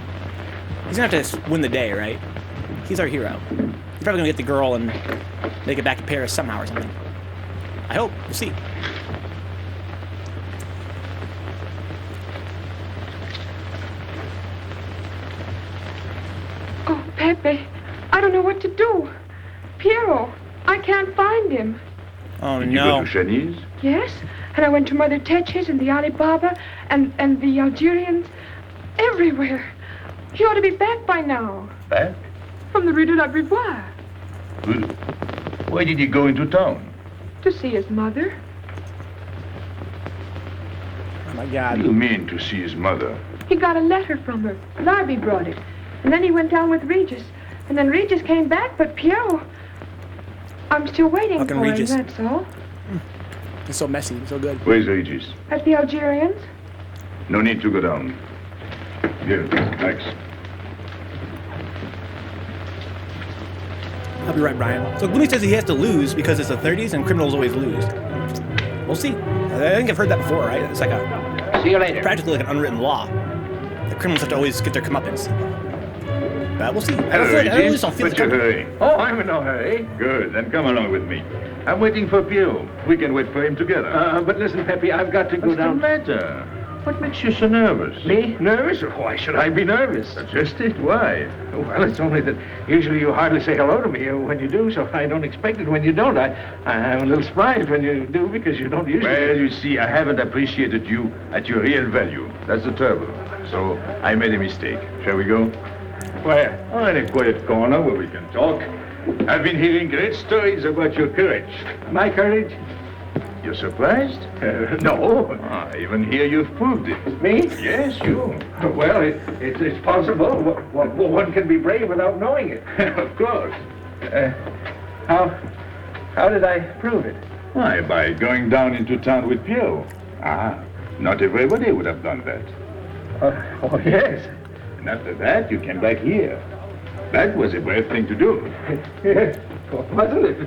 He's gonna have to win the day, right? He's our hero. He's probably gonna get the girl and make it back to Paris somehow or something. I hope. We'll see. Oh, Pepe, I don't know what to do. Piero, I can't find him. Oh, Did you go to Chinese? Yes, and I went to Mother Tetche's and the Alibaba and the Algerians. Everywhere. He ought to be back by now. Back? From the Rue de la Brivoire. Why did he go into town? To see his mother. Oh my God. What do you mean to see his mother? He got a letter from her. Larby brought it. And then he went down with Regis. And then Regis came back, but Piero... I'm still waiting Fucking for Regis. him, that's all. He's so messy, so good. Where's Regis? At the Algerians? No need to go down. Here, thanks. I'll be right, Brian. So Gloomy says he has to lose because it's the 30s and criminals always lose. We'll see. I think I've heard that before, right? It's like See you later. practically like an unwritten law. The criminals have to always get their comeuppance. We'll see. I Hello, just don't feel what's your the hurry? Oh, I'm in no hurry. Good, then come along with me. I'm waiting for Pio. We can wait for him together. But listen, Pepe, I've got to go What's the down. matter? What makes you so nervous? Me? Nervous? Why should I be nervous? That's just it. Why? Well, it's only that usually you hardly say hello to me when you do, so I don't expect it when you don't. I'm a little surprised when you do because you don't usually. Well, you see, I haven't appreciated you at your real value. That's the trouble. So I made a mistake. Shall we go? Where? Oh, in a quiet corner where we can talk. I've been hearing great stories about your courage. My courage? You're surprised? No. I even hear you've proved it. Me? Yes, you. Well, it's possible. One can be brave without knowing it. Of course. How did I prove it? Why, by going down into town with Pio. Not everybody would have done that. Oh, yes. And after that, you came back here. That was a brave thing to do. Yes, wasn't it?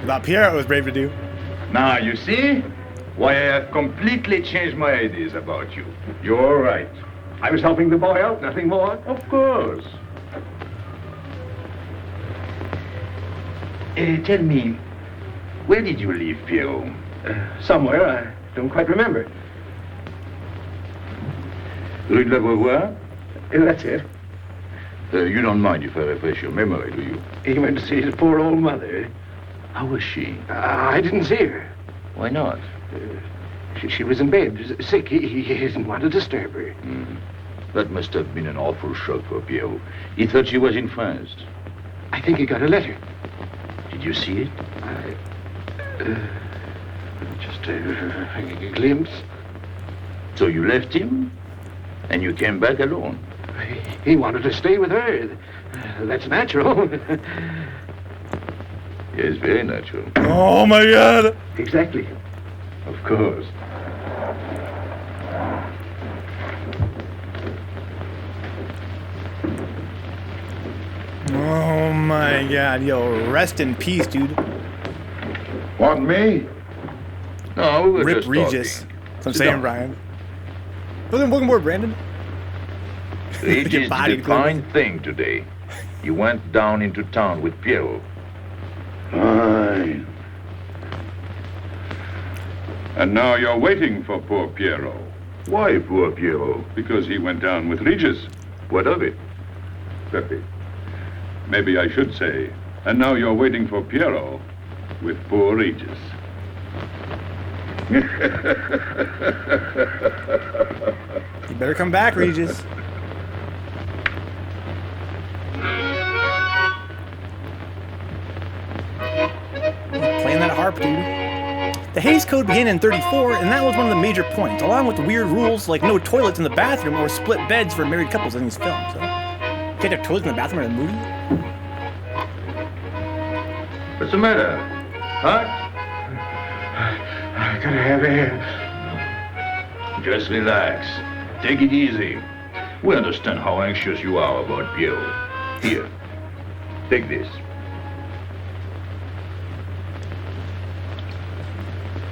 About Pierre, it was brave to do. Now, you see why I have completely changed my ideas about you. You're right. I was helping the boy out, nothing more. Of course. Tell me, where did you leave Pio? Somewhere, I don't quite remember. Rue de la Beauvoir? That's it. You don't mind if I refresh your memory, do you? He went to see his poor old mother. How was she? I didn't see her. Why not? She was in bed, sick. He didn't want to disturb her. That must have been an awful shock for Pierrot. He thought she was in France. I think he got a letter. Did you see it? Just a glimpse. So you left him, and you came back alone? He wanted to stay with her. That's natural. Yes, very natural. Oh my God! Exactly. Of course. Oh my God, yo, rest in peace, dude. Want me? No, we were Rip just Regis. talking. So I'm Sit saying, down. Brian. Welcome aboard, Brandon. Regis Your did body a fine thing today. He went down into town with Pierrot. Fine. And now you're waiting for poor Pierrot. Why poor Pierrot? Because he went down with Regis. What of it? Pepe. Maybe I should say, and now you're waiting for Pierrot with poor Regis. You better come back, Regis. Playing that harp, dude. The Hays Code began in 34, and that was one of the major points, along with the weird rules like no toilets in the bathroom or split beds for married couples in these films. So, you can't have toilets in the bathroom in a movie? What's the matter? Hot? I gotta have air. Just relax. Take it easy. We understand how anxious you are about Pierrot. Here, take this.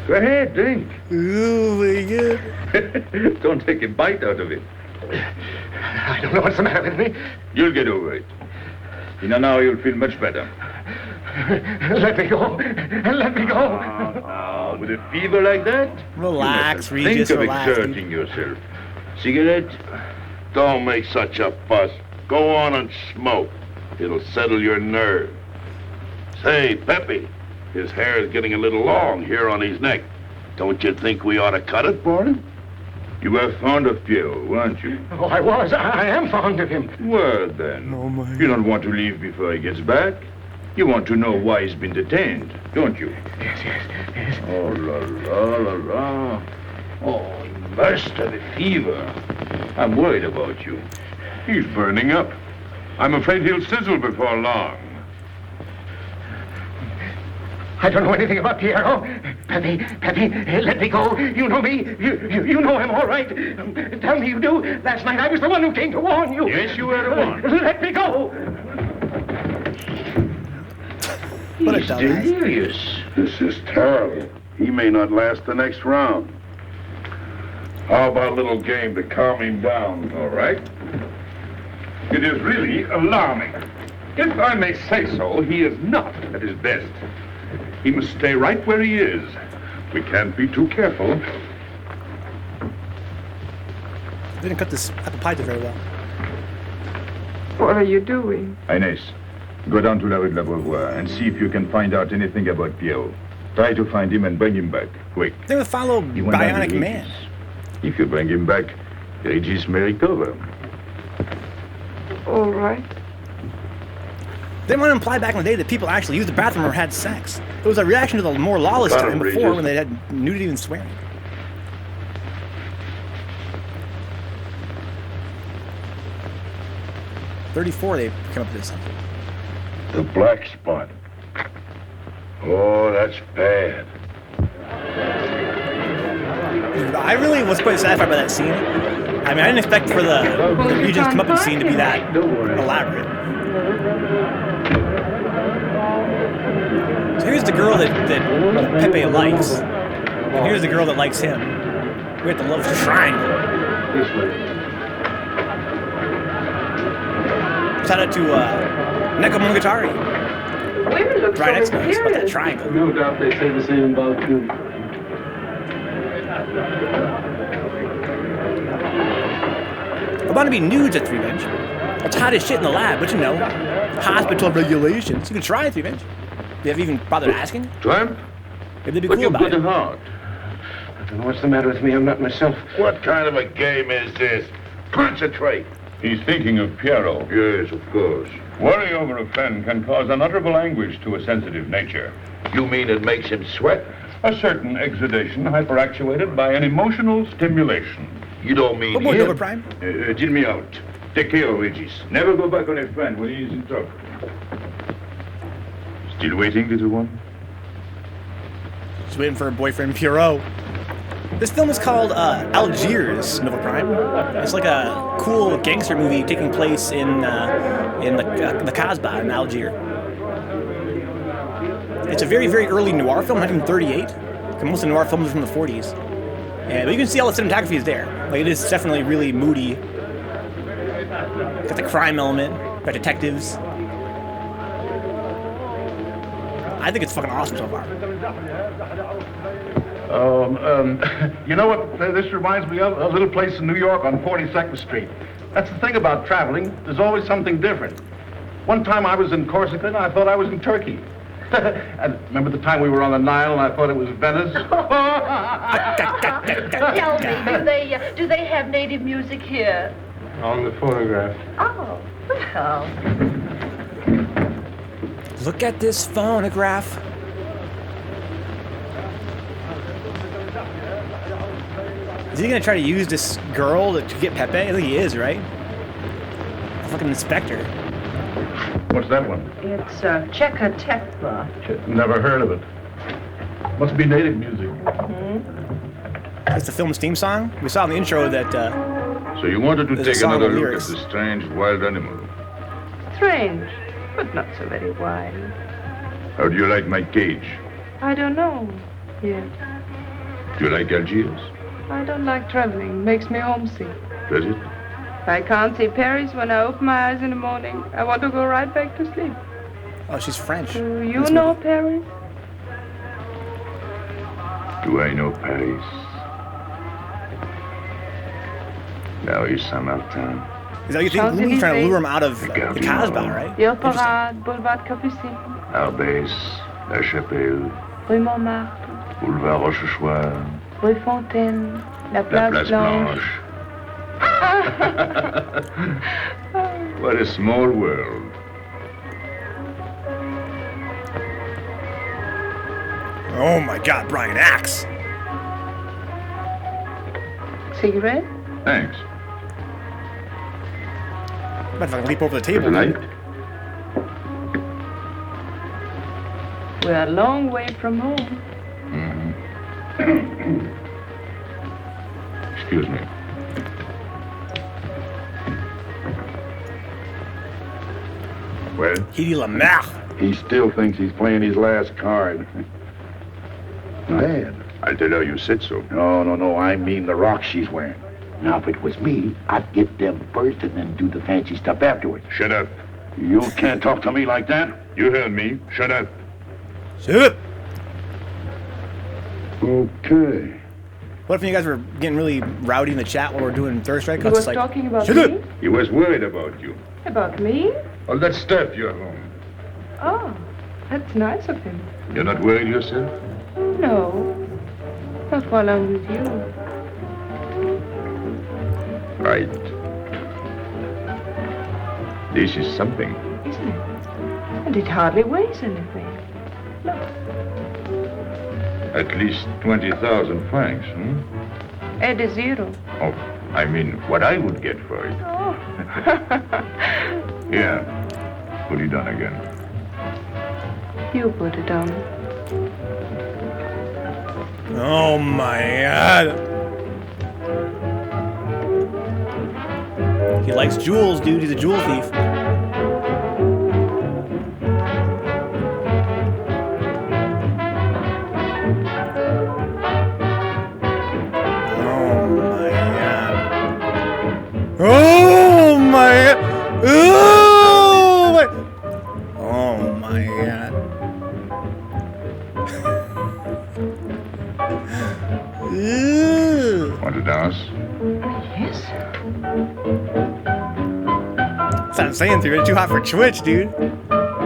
Go ahead, drink. Ooh, my God. Don't take a bite out of it. I don't know what's the matter with me. You'll get over it. In an hour, you'll feel much better. Let me go. Let me go. Now, with a fever like that, Relax, you mustn't Regis, think of relax, exerting yourself. Cigarette? Don't make such a fuss. Go on and smoke. It'll settle your nerve. Say, Pepe, his hair is getting a little long here on his neck. Don't you think we ought to cut it for him? You were fond of Pierrot, weren't you? Oh, I was. I am fond of him. Well, then, you don't want to leave before he gets back. You want to know why he's been detained, don't you? Yes. Oh, la. Oh, he must have a fever. I'm worried about you. He's burning up. I'm afraid he'll sizzle before long. I don't know anything about Pierrot. Pepe, let me go. You know me. You know him all right. Tell me you do. Last night I was the one who came to warn you. Yes, you were the one. Let me go. What a He's dumbass. delirious. This is terrible. He may not last the next round. How about a little game to calm him down? All right. It is really alarming. If I may say so, he is not at his best. He must stay right where he is. We can't be too careful. Didn't cut this apple pie very well. What are you doing? Inés, go down to La Rue de la Beauvoir and see if you can find out anything about Pierrot. Try to find him and bring him back, quick. They would follow You went down to Bionic Man. Regis. If you bring him back, Regis may recover. All right. They want to imply back in the day that people actually used the bathroom or had sex. It was a reaction to the more lawless Got time him, before Regis. when they had nudity and swearing. '34 they came up with this. The black spot. Oh, that's bad. I really was quite satisfied by that scene. I mean, I didn't expect for the Regent's comeuppance scene to be that elaborate. So here's the girl that Pepe likes, and here's the girl that likes him. We have the love triangle. This way. Shout out to Nekomonogatari. Women look Right next so to us, about that imperious. triangle. No doubt they say the same about you. I want to be nudes at 3 Bench. It's hot as shit in the lab, but you know, hospital regulations. You can try at 3 Bench. You ever even bothered asking? Tramp? Maybe they'd be But cool you're about good it. at heart. I don't know what's the matter with me. I'm not myself. What kind of a game is this? Concentrate. He's thinking of Pierrot. Yes, of course. Worry over a friend can cause unutterable anguish to a sensitive nature. You mean it makes him sweat? A certain exudation hyperactuated by an emotional stimulation. You don't mean What more, him? Nova Prime? Deal me out. Take care of Regis. Never go back on a friend when he is in trouble. Still waiting, little one? Just waiting for her boyfriend Pierrot. This film is called Algiers, Nova Prime. It's like a cool gangster movie taking place in the Casbah in Algiers. It's a very, very early noir film, 1938. Most of the noir films are from the 40s. But you can see all the cinematography is there. Like, it is definitely really moody. Got the crime element, got detectives. I think it's fucking awesome so far. You know what this reminds me of? A little place in New York on 42nd Street. That's the thing about traveling. There's always something different. One time I was in Corsica and I thought I was in Turkey. And remember the time we were on the Nile and I thought it was Venice? Tell me, do they have native music here? On the photograph. Oh, well. Look at this phonograph. Is he gonna try to use this girl to get Pepe? I think he is, right? Fucking inspector. What's that one? It's Czechotechla. Never heard of it. Must be native music. That's the film's theme song. We saw in the intro that. So you wanted to There's a take song another with look lyrics. at the strange wild animal. Strange, but not so very wild. How do you like my cage? I don't know. Yes. Do you like Algiers? I don't like traveling. Makes me homesick. Does it? I can't see Paris when I open my eyes in the morning. I want to go right back to sleep. Oh, she's French. Do you know Paris? Do I know Paris? Now is Saint-Martin. Is that you think Louis trying to lure him out of the Casbah, right? Your Parade, Boulevard Capucine, Arbès, La Chapelle, Rue Montmartre, Boulevard Rochechouart, Rue Fontaine, La La Place Place Blanche. Blanche. What a small world. Oh my God, Brian Axe. Cigarette? Thanks. I'm about to fucking leap over the table. Tonight? We're a long way from home. Excuse me. Well? Hedy Lamarck. He still thinks he's playing his last card. Bad. I'll tell her you said so. No, I mean the rock she's wearing. Now, if it was me, I'd get them first and then do the fancy stuff afterwards. Shut up. You can't talk to me like that. You heard me. Shut up. Shut up. Okay. What if you guys were getting really rowdy in the chat while we're doing Third Strike? He was talking about Shut me? up. He was worried about you. About me? All that stuff you have on. Oh, that's nice of him. You're not worried yourself? No, not while I'm with you. Right. This is something. Isn't it? And it hardly weighs anything. Look. At least 20,000 francs, hmm? Add a zero. Oh, I mean, what I would get for it. Oh. Here, put it on again. You put it on. Oh my god. He likes jewels, dude. He's a jewel thief. Oh my god! Oh my god! Want to dance? Yes. That's what I'm saying, dude. You're too hot for Twitch, dude.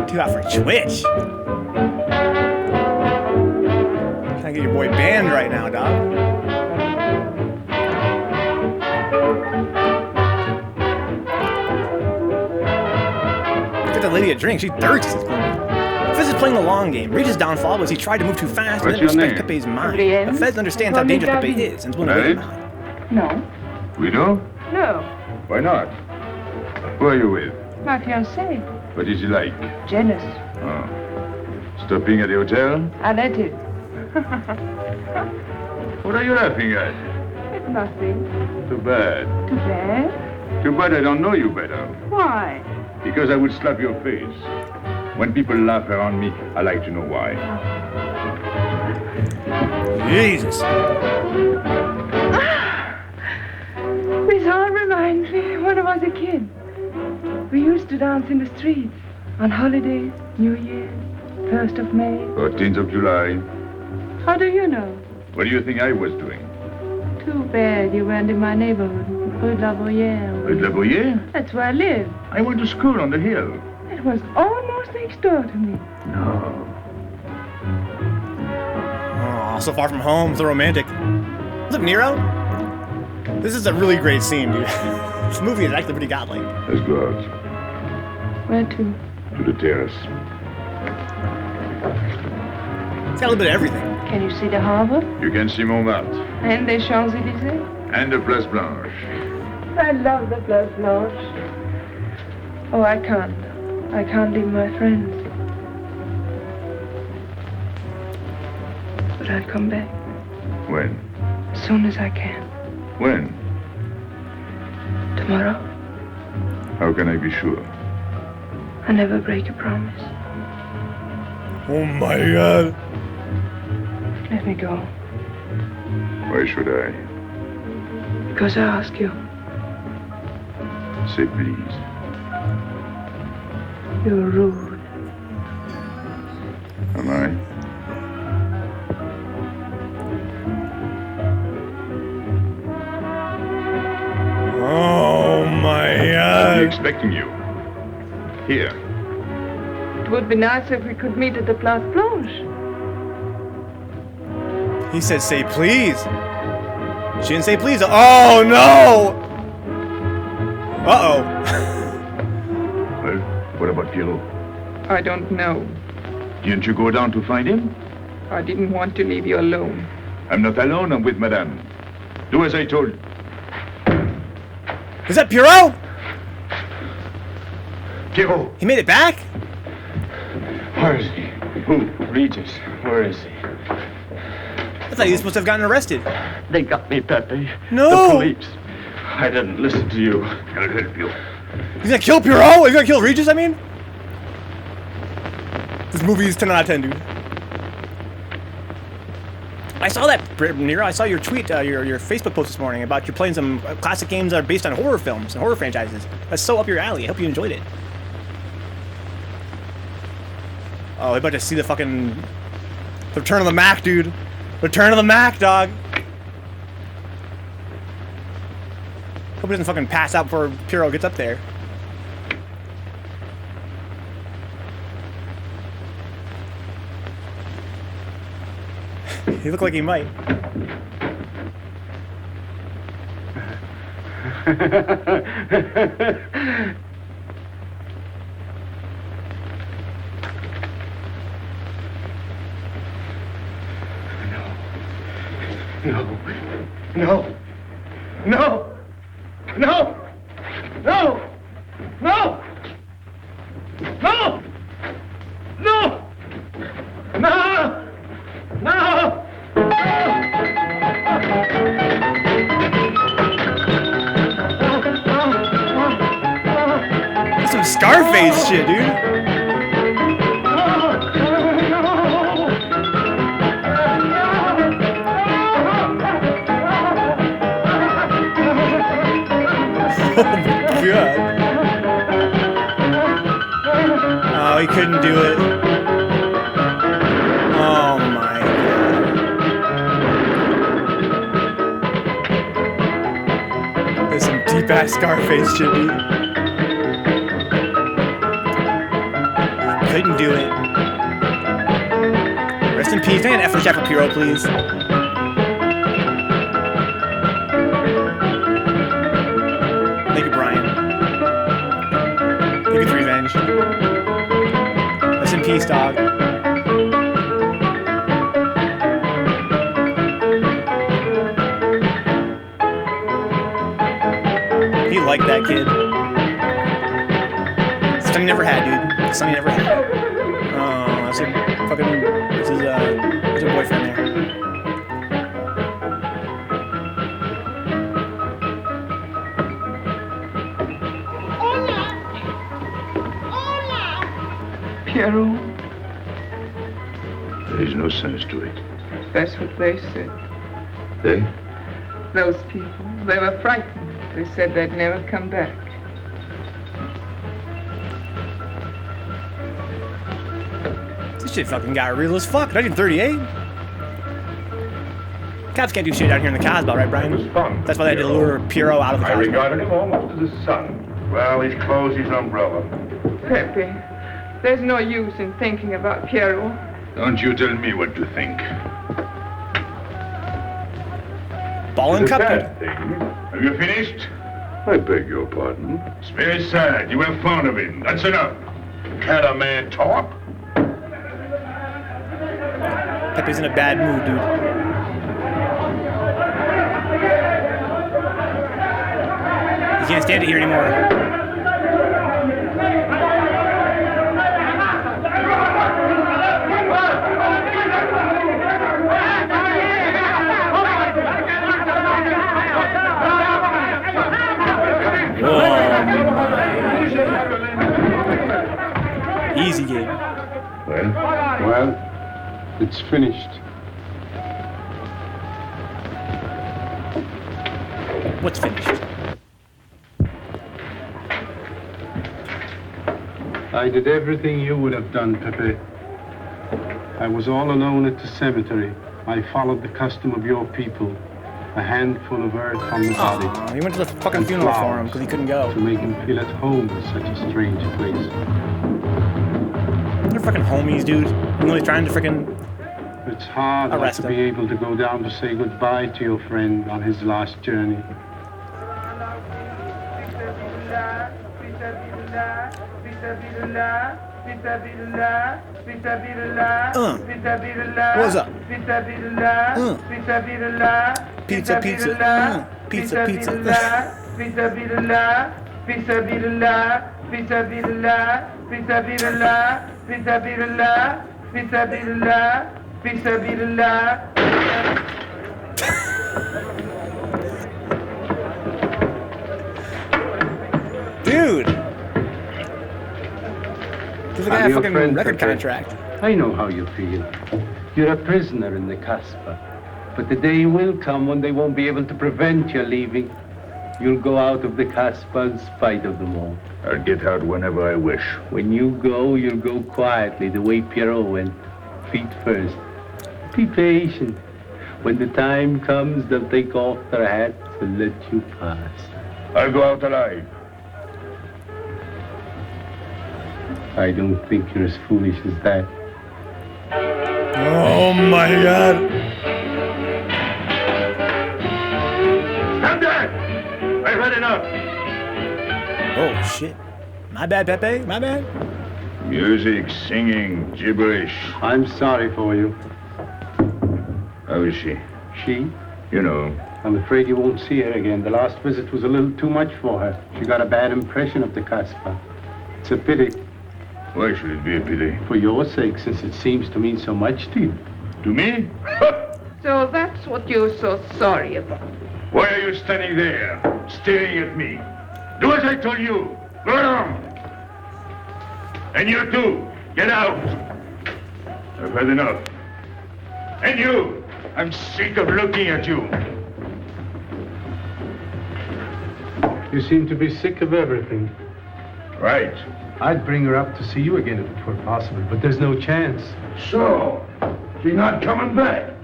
Too hot for Twitch. Trying to get your boy banned right now, dog. Get the lady a drink. She thirsty. Fez is playing the long game. Reach's downfall was he tried to move too fast and What's didn't your respect name? Pepe's mind. Gabrielle. But Fez understands how Call me dangerous Pepe Gabrielle. is and is willing to wait him Married? out. No. Widow? No. Why not? Who are you with? My fiancé. What is he like? Jealous. Oh. Stopping at the hotel? I let it. What are you laughing at? It's nothing. Too bad. Too bad. Too bad I don't know you better. Why? Because I would slap your face. When people laugh around me, I like to know why. Jesus. This all reminds me when I was a kid. We used to dance in the streets on holidays, New Year, 1st of May. 14th of July. How do you know? What do you think I was doing? Too bad you weren't in my neighborhood, Rue de la Boyère. Rue de la Boyère? That's where I live. I went to school on the hill. It was almost next door to me. No. Oh, so far from home, so romantic. What's up, Nero? This is a really great scene, dude. This movie is actually pretty godlike. Let's go out. Where to? To the terrace. It's got a little bit of everything. Can you see the harbor? You can see Montmartre. And the Champs-Élysées? And the Place Blanche. I love the Place Blanche. Oh, I can't. I can't leave my friends. But I'll come back When? as soon as I can. When? Tomorrow. How can I be sure? I never break a promise. Oh my god. Let me go. Why should I? Because I ask you. Say please. You're rude. Am I? Oh my I'll be god. expecting you. Here. It would be nice if we could meet at the Place Blanche. He said say please. She didn't say please. Oh no! Uh-oh. Well, what about Pierrot? I don't know. Didn't you go down to find him? I didn't want to leave you alone. I'm not alone, I'm with Madame. Do as I told. Is that Pierrot? Pierrot. He made it back? Where is he? Who? Regis, where is he? I thought he was supposed to have gotten arrested. They got me, Pepe. No. The police. I didn't listen to you. I'll help you. He's gonna kill Pierrot? He's gonna kill Regis, I mean? This movie is 10 out of 10, dude. I saw that, Nero. I saw your tweet, your Facebook post this morning about you playing some classic games that are based on horror films and horror franchises. That's so up your alley. I hope you enjoyed it. Oh, we're about to see the fucking... The Return of the Mac, dude. Return of the Mac, dog. Hope he doesn't fucking pass out before Piero gets up there. He looked like he might. No. No. No. No. No. No. No. No. No. No. That's some Scarface shit, dude. Oh my god. Oh, he couldn't do it. Oh my god. There's some deep ass Scarface shit, dude. Couldn't do it. Rest in peace. Can I get an F for Chapel Piero, please? Thank you, Brian. Thank you for revenge. Rest in peace, dog. He liked that kid. Son he never had, dude. Son he never had. Oh, that's your fucking. This is that's your boyfriend there. Piero, There is no sense to it. that's what they said. They? Those people, they were frightened. They said they'd never come back. This shit fucking got real as fuck. 1938. Cops can't do shit out here in the Casbah, right, Brian? It was fun. That's why they had to lure Piero out of the I Casbah. regarded him almost as a son. Well, his clothes, his umbrella. Pepe, there's no use in thinking about Piero. Don't you tell me what to think. Ball and It's a cup. sad thing. Have you finished? I beg your pardon. It's very sad. You were fond of him. That's enough. Can't a man talk? Pepe's in a bad mood, dude. He can't stand it here anymore. Easy game. Well, it's finished. What's finished? I did everything you would have done, Pepe. I was all alone at the cemetery. I followed the custom of your people. A handful of earth on the body. Aww, he went to the fucking and funeral for him flowers because he couldn't go. to make him feel at home in such a strange place. They're fucking homies, dude. I'm really trying to freaking. It's hard not Arrest to him. be able to go down to say goodbye to your friend on his last journey. What's up? Pizza, pizza. Pizza, pizza. Dude! He's like a fucking record contract. I know how you feel. You're a prisoner in the Casbah. But the day will come when they won't be able to prevent your leaving. You'll go out of the Casbah in spite of them all. I'll get out whenever I wish. When you go, you'll go quietly, the way Pierrot went. Feet first. Be patient. When the time comes, they'll take off their hats and let you pass. I'll go out alive. I don't think you're as foolish as that. Oh my God. Stand there! I've had enough. Oh shit. My bad, Pepe. My bad. Music, singing, gibberish. I'm sorry for you. How is she? She? You know. I'm afraid you won't see her again. The last visit was a little too much for her. She got a bad impression of the Casbah. It's a pity. Why should it be a pity? For your sake, since it seems to mean so much to you. To me? So that's what you're so sorry about. Why are you standing there, staring at me? Do as I told you. Go on. And you too, get out. I've had enough. And you, I'm sick of looking at you. You seem to be sick of everything. Right. I'd bring her up to see you again if it were possible, but there's no chance. So, she's not coming back.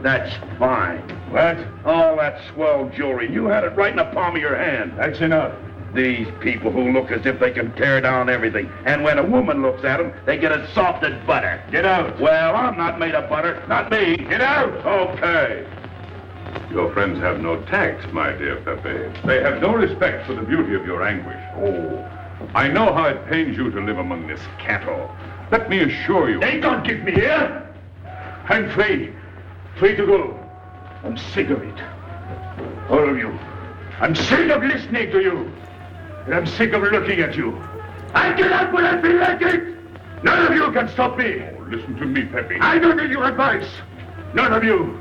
That's fine. What? All that swell jewelry, you had it right in the palm of your hand. That's enough. These people who look as if they can tear down everything, and when a woman looks at them, they get as soft as butter. Get out. Well, I'm not made of butter. Not me. Get out. Okay. Your friends have no tact, my dear Pepe. They have no respect for the beauty of your anguish. Oh, I know how it pains you to live among this cattle. Let me assure you... They don't keep me here. I'm free. Free to go. I'm sick of it. All of you. I'm sick of listening to you. And I'm sick of looking at you. I get out when I feel like it. None of you can stop me. Oh, listen to me, Pepe. I don't need your advice. None of you.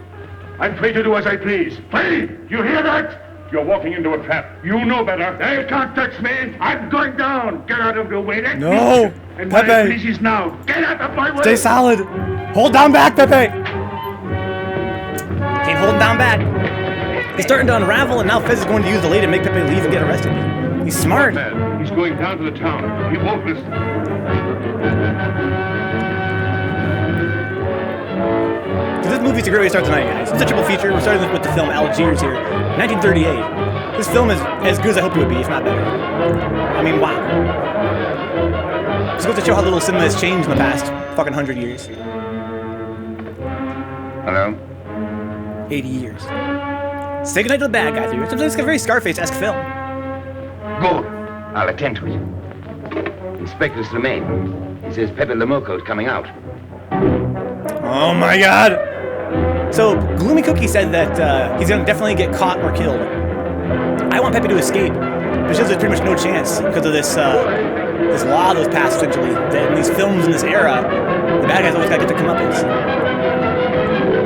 I'm free to do as I please. Free! You hear that? You're walking into a trap. You know better. They can't touch me. I'm going down. Get out of the way. Let No, me. And my Pepe. please is now. Get out of my way. Stay solid. Hold down back, Pepe. Keep holding down back. He's starting to unravel, and now Fez is going to use the lady to make Pepe leave and get arrested. He's smart. Man, he's going down to the town. He won't listen. This movie's a great way to start the night, guys. It's a triple feature. We're starting with the film Algiers here, 1938. This film is as good as I hoped it would be, if not better. I mean, wow. Just goes to show how little cinema has changed in the past fucking 100 years. Hello? 80 years. Say goodnight to the bad guy through. It's a very Scarface-esque film. Good. I'll attend to it. Inspector Slemaine. He says Pepe Lamoco's coming out. Oh my god! So, Gloomy Cookie said that he's gonna definitely get caught or killed. I want Pepe to escape, but there's pretty much no chance because of this this law that was passed essentially. That in these films in this era, the bad guys always gotta get to comeuppance.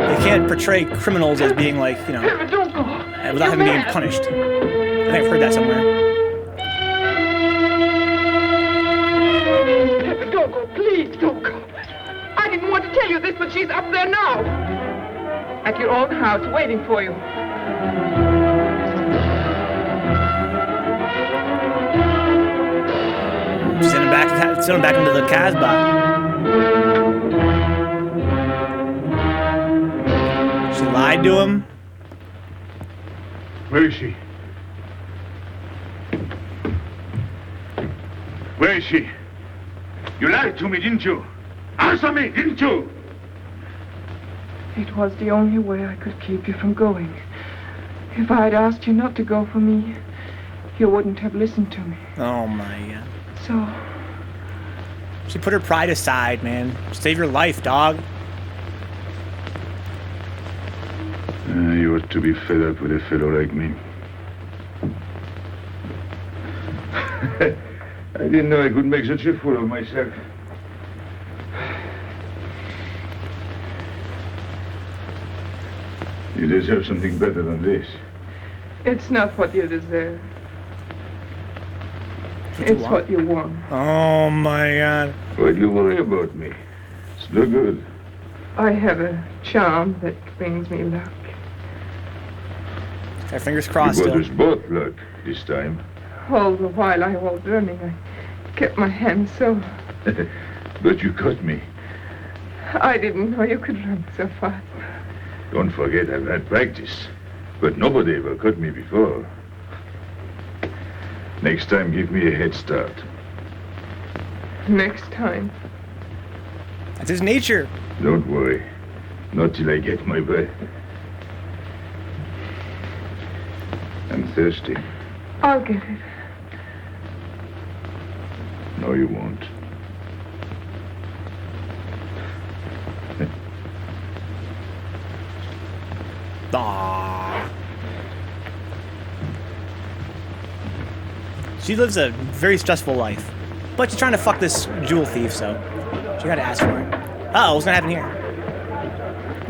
They can't portray criminals as being like, you know, without having being punished. I think I've heard that somewhere. Don't go, please, don't go. I didn't want to tell you this, but she's up there now. At your own house, waiting for you. Send him back into the Casbah. She lied to him. Where is she? Where is she? You lied to me, didn't you? Answer me, didn't you? It was the only way I could keep you from going. If I'd asked you not to go for me, you wouldn't have listened to me. Oh my god. So... She put her pride aside, man. Save your life, dog. You ought to be fed up with a fellow like me. I didn't know I could make such a fool of myself. You deserve something better than this. It's not what you deserve. It's what you want. Oh my god. Why do you worry about me? It's no good. I have a charm that brings me luck. Our fingers crossed You still. got us both luck this time. All the while I was running, I kept my hand so... But you caught me. I didn't know you could run so fast. Don't forget I've had practice. But nobody ever caught me before. Next time, give me a head start. Next time. That's his nature. Don't worry. Not till I get my breath. I'm thirsty. I'll get it. No, you won't. Aww. She lives a very stressful life. But she's trying to fuck this jewel thief, so she gotta ask for it. Uh-oh, what's gonna happen here?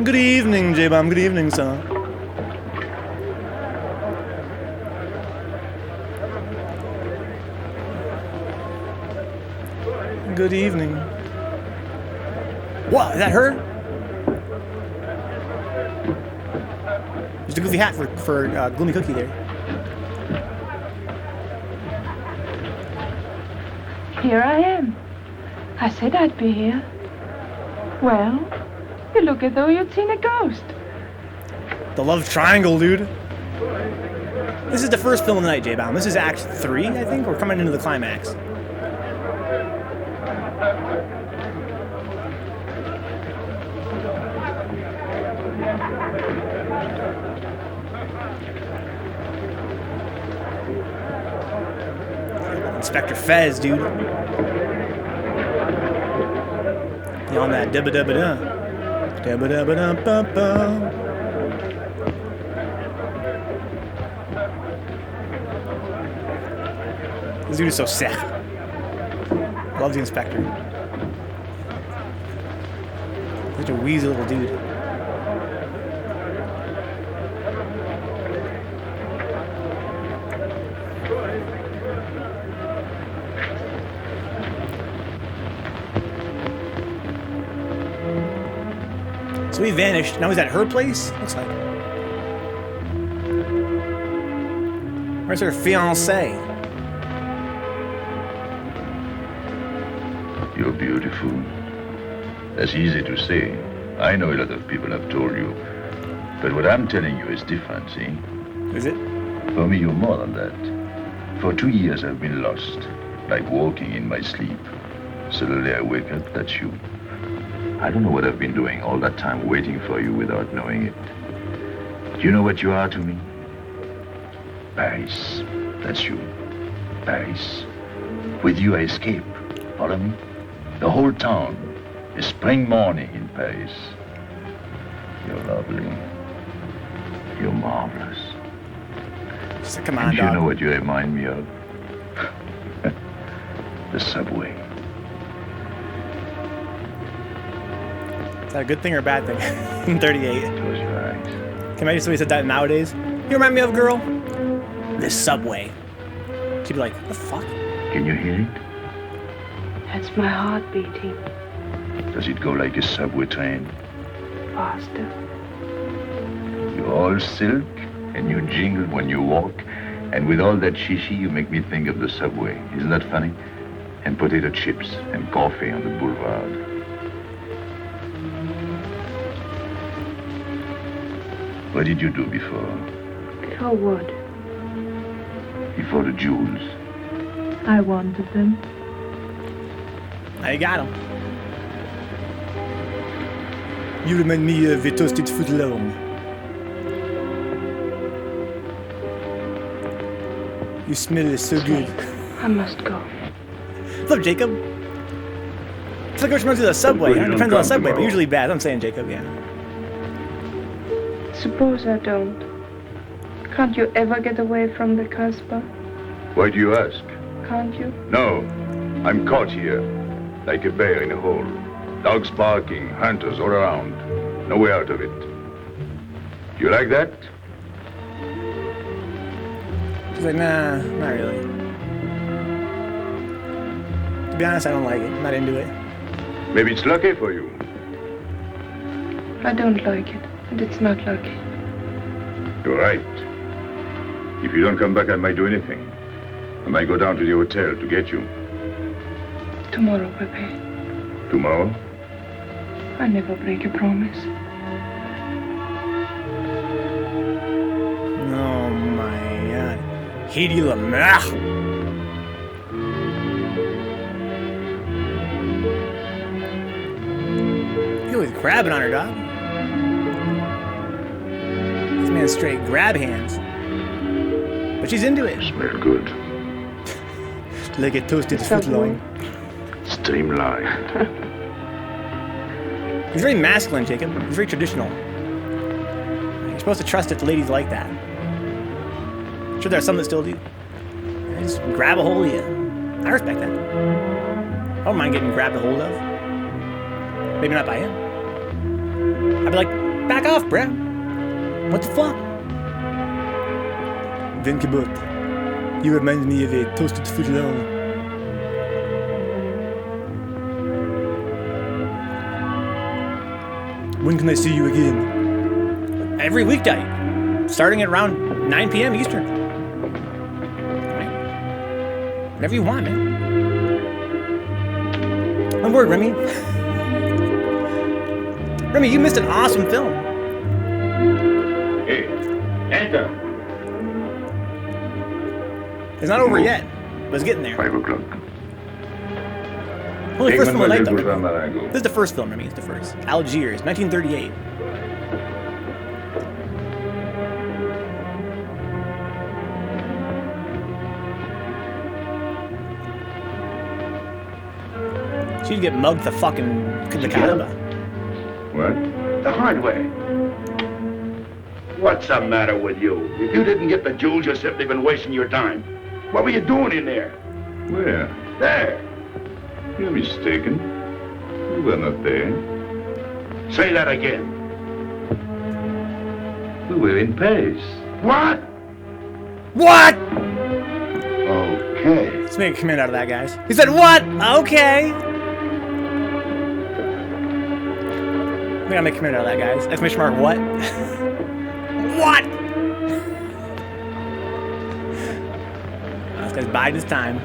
Good evening, J-Bomb. Good evening, son. Good evening. What? Is that her? There's a goofy hat for Gloomy Cookie there. Here I am. I said I'd be here. Well, you look as though you'd seen a ghost. The love triangle, dude. This is the first film of the night, J-Bomb. This is Act 3, I think. We're coming into the climax. Inspector Fez, dude. You on that dibba-dibba-da. Dibba-dibba-dum-bum-bum. This dude is so sick. I love the inspector. Such a wheezy little dude. So he vanished. Now he's at her place? Looks like. Where's her fiancé? You're beautiful. That's easy to say. I know a lot of people have told you. But what I'm telling you is different, see? Is it? For me, you're more than that. For 2 years, I've been lost, like walking in my sleep. Suddenly, I wake up, that's you. I don't know what I've been doing all that time waiting for you without knowing it. Do you know what you are to me? Paris. That's you. Paris. With you, I escape. Follow me? The whole town. A spring morning in Paris. You're lovely. You're marvelous. Just come on, and dog. you know what you remind me of? The subway. Is that a good thing or a bad thing? In 38. Close your eyes. Can you imagine somebody said that nowadays? You remind me of, girl? This subway. She'd be like, the fuck? Can you hear it? That's my heart beating. Does it go like a subway train? Faster. You're all silk, and you jingle when you walk, and with all that shishi, you make me think of the subway. Isn't that funny? And potato chips and coffee on the boulevard. What did you do before? Before what? Before the jewels. I wanted them. Now you got him. You remind me of a toasted footlong. You smell so good. I must go. What's up, Jacob? It's like which reminds me of the subway. It depends on the subway, but usually bad. I'm saying Jacob, yeah. Suppose I don't. Can't you ever get away from the Casbah? Why do you ask? Can't you? No. I'm caught here, like a bear in a hole. Dogs barking, hunters all around. No way out of it. Do you like that? She's like, nah, not really. To be honest, I don't like it. I'm not into it. Maybe it's lucky for you. I don't like it, and it's not lucky. You're right. If you don't come back, I might do anything. I might go down to the hotel to get you. Tomorrow, Pepe. Tomorrow? I never break a promise. Oh my god. Hedy Lamarr. He was grabbing on her, dog. This man's straight grab hands. But she's into it. Smell good. Like a toasted footloin. Streamlined. He's very masculine, Jacob. He's very traditional. You're supposed to trust that the ladies like that. I'm sure there are some that still do. They just grab a hold of you. I respect that. I don't mind getting grabbed a hold of. Maybe not by him. I'd be like, back off, bruh. What the fuck? Vencabot, you remind me of a toasted footloin. When can I see you again? Every weekday, starting at around 9 p.m. Eastern. Right. Whatever you want, man. One word, Remy. Remy, you missed an awesome film. Hey, enter. It's not over yet, but it's getting there. 5 o'clock. Only the first film I liked, though. Marengo. This is the first film, Remy. It's the first. Algiers, 1938. She'd get mugged the fucking the Casbah. What? The hard way. What's the matter with you? If you didn't get the jewels, you've simply been wasting your time. What were you doing in there? Where? There. You're mistaken. We were not there. Say that again. We were in Paris. What? What? Okay. Let's make a command out of that, guys. He said, what? Okay. I think I'll make a command out of that, guys. Exclamation mark, what? What? This guy's biding his time.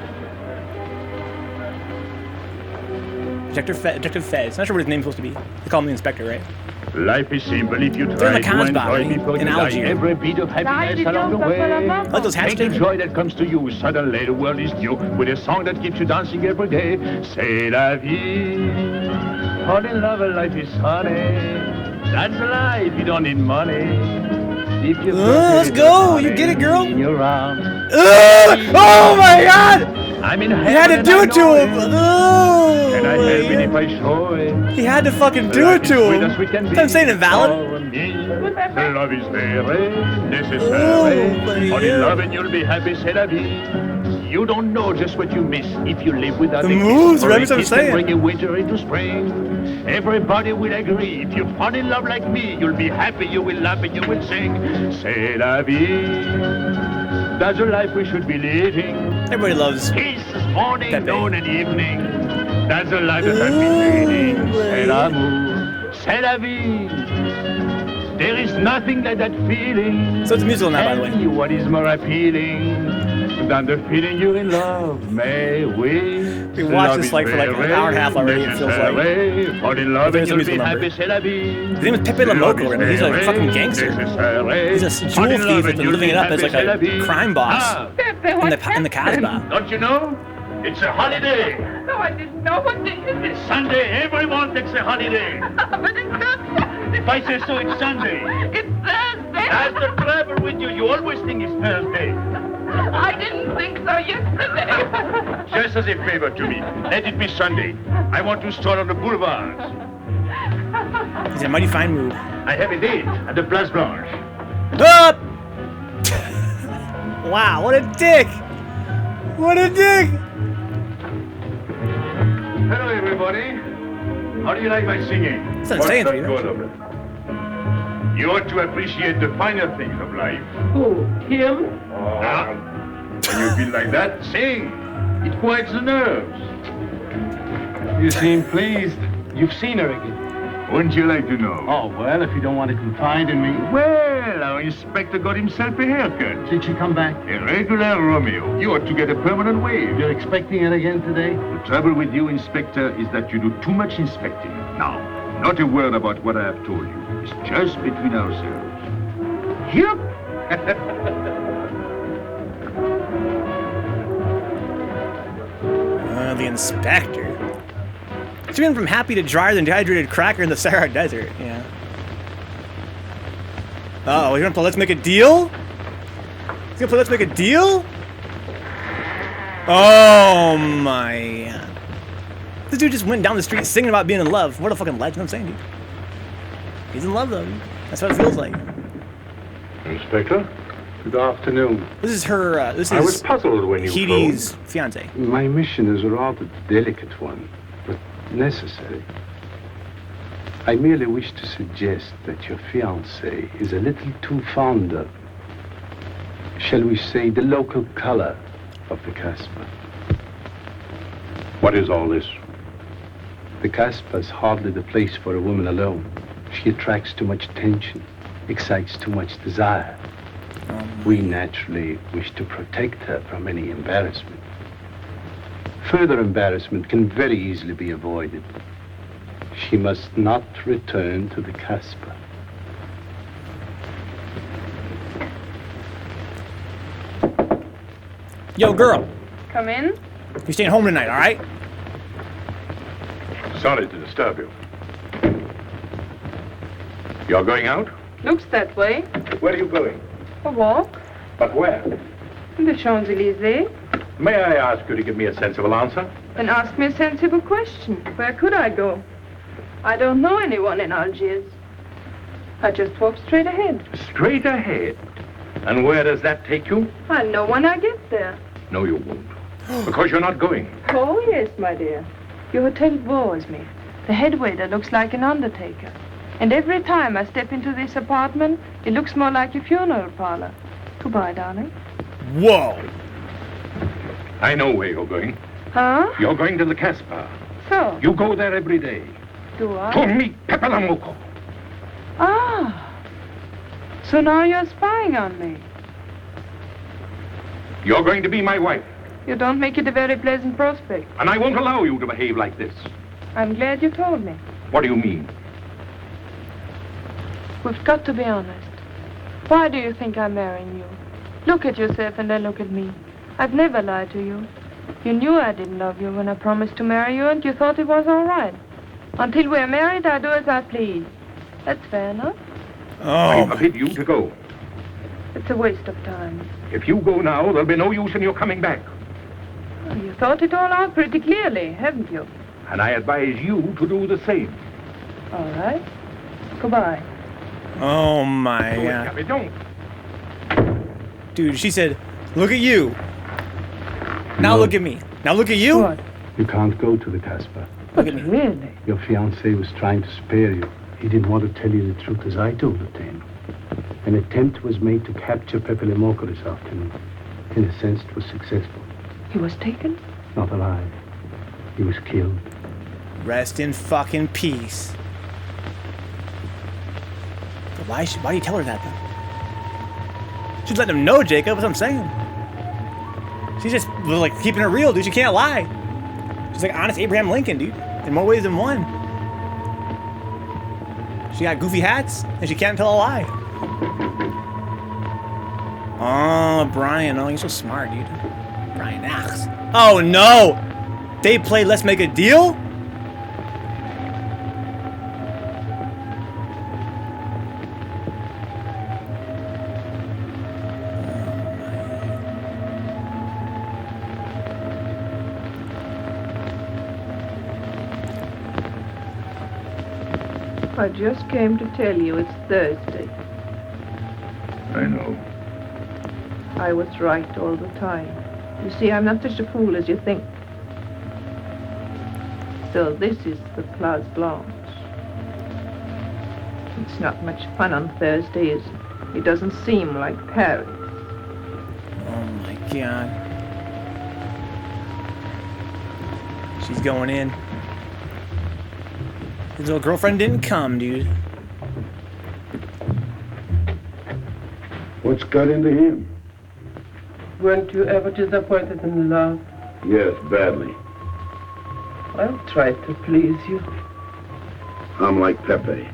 Detective Fez. Not sure what his name's supposed to be. They call him the inspector, right? Life is simple if you They're try in the to Casbah, enjoy before in you die. Algiers. Every bit of happiness along the way. Like those Take the hashtags. joy that comes to you. Suddenly the world is new with a song that keeps you dancing every day. C'est la vie. Fall in love and life is honey. That's life. You don't need money. If you let's go. You get it, girl. In your arms. Oh my God! I'm in He had to do it to him. Oh, Can I help it if I show it? he had to fucking do it to him. I'm saying invalid. Love is very necessary. Fall in love and you'll be happy, c'est la vie. You don't know just what you miss if you live without The a moves, kiss. Or right? a That's what I'm kiss can saying. bring a winter into spring. Everybody will agree. If you fall in love like me, you'll be happy, you will laugh and you will sing. C'est la vie. That's the life we should be living. Everybody loves Kiss morning, Pepe. noon, and evening. That's the life that I've been leading. C'est l'amour, c'est la vie. There is nothing like that feeling. So it's a musical now, by the way. Tell me what is more appealing than the feeling you're in love, may we? We watched this like for like an hour and a half already, it feels like. Fall in love and It's a you'll be musical number. happy, c'est la vie. His name is Pepe Le Moco, remember? He's like a fucking gangster. He's a jewel thief that's been living it up as like a crime boss in the Casbah. Don't you know? It's a holiday. No, I didn't know. What day is it? It's Sunday. Everyone takes a holiday. But it's not Sunday. If I say so, it's Sunday. It's Thursday. That's the trouble with you. You always think it's Thursday. I didn't think so yesterday. Just as a favor to me, let it be Sunday. I want to stroll on the boulevards. He's a mighty fine move. I have a date at the Place Blanche. Up! Wow, what a dick! What a dick! Hello, everybody. How do you like my singing? It's not saying to you. Good of it. You ought to appreciate the finer things of life. Who? Him? Now, when you feel like that, sing. It quiets the nerves. You seem pleased. You've seen her again. Wouldn't you like to know? Oh, well, if you don't want to confide in me. Well, our inspector got himself a haircut. Did she come back? A regular Romeo. You ought to get a permanent wave. You're expecting it again today? The trouble with you, Inspector, is that you do too much inspecting. Now, not a word about what I have told you. It's just between ourselves. Yep. The inspector. She went from happy to drier than dehydrated cracker in the Sahara Desert. Yeah. Oh, he's gonna play Let's Make a Deal? He's gonna play Let's Make a Deal? Oh my. This dude just went down the street singing about being in love. What a fucking legend. I'm saying, dude. He's in love, though. Dude. That's what it feels like. Inspector? Good afternoon. This is her, this is I was puzzled when you Heidie's phoned. fiance. My mission is a rather delicate one, but necessary. I merely wish to suggest that your fiancé is a little too fond of, shall we say, the local color of the Casbah. What is all this? The Casbah is hardly the place for a woman alone. She attracts too much attention, excites too much desire. We naturally wish to protect her from any embarrassment. Further embarrassment can very easily be avoided. She must not return to the Casbah. Yo, girl. Come in. You're staying home tonight, all right? Sorry to disturb you. You're going out? Looks that way. Where are you going? A walk. But where? In the Champs-Élysées. May I ask you to give me a sensible answer? Then ask me a sensible question. Where could I go? I don't know anyone in Algiers. I just walk straight ahead. Straight ahead. And where does that take you? I'll know when I get there. No, you won't. Because you're not going. Oh, yes, my dear. Your hotel bores me. The head waiter looks like an undertaker. And every time I step into this apartment, it looks more like a funeral parlor. Goodbye, darling. Whoa. I know where you're going. Huh? You're going to the Casbah. So? You go there every day. Do I? To meet Pepelamoko. Ah. So now you're spying on me. You're going to be my wife. You don't make it a very pleasant prospect. And I won't allow you to behave like this. I'm glad you told me. What do you mean? We've got to be honest. Why do you think I'm marrying you? Look at yourself and then look at me. I've never lied to you. You knew I didn't love you when I promised to marry you, and you thought it was all right. Until we're married, I do as I please. That's fair enough. I forbid you to go. It's a waste of time. If you go now, there'll be no use in your coming back. Oh, you thought it all out pretty clearly, haven't you? And I advise you to do the same. All right. Goodbye. Oh my god. Don't. Dude, she said, look at you. Now look at me. Now look at you. What? You can't go to the Casbah. Look at me. Really? Your fiancé was trying to spare you. He didn't want to tell you the truth as I told it to him. An attempt was made to capture Pepelamoko this afternoon. In a sense, it was successful. He was taken? Not alive. He was killed. Rest in fucking peace. But why do you tell her that, though? She's letting him know, Jacob. That's what I'm saying. She's just, like, keeping it real, dude. She can't lie. She's like honest Abraham Lincoln, dude. In more ways than one. She got goofy hats, and she can't tell a lie. Oh, Brian. Oh, you're so smart, dude. Brian Axe. Oh, no! They played Let's Make a Deal? I just came to tell you it's Thursday. I know. I was right all the time. You see, I'm not such a fool as you think. So this is the Place Blanche. It's not much fun on Thursday, is it? It doesn't seem like Paris. Oh my god. She's going in. His little girlfriend didn't come, dude. What's got into him? Weren't you ever disappointed in love? Yes, badly. I'll try to please you. I'm like Pepe.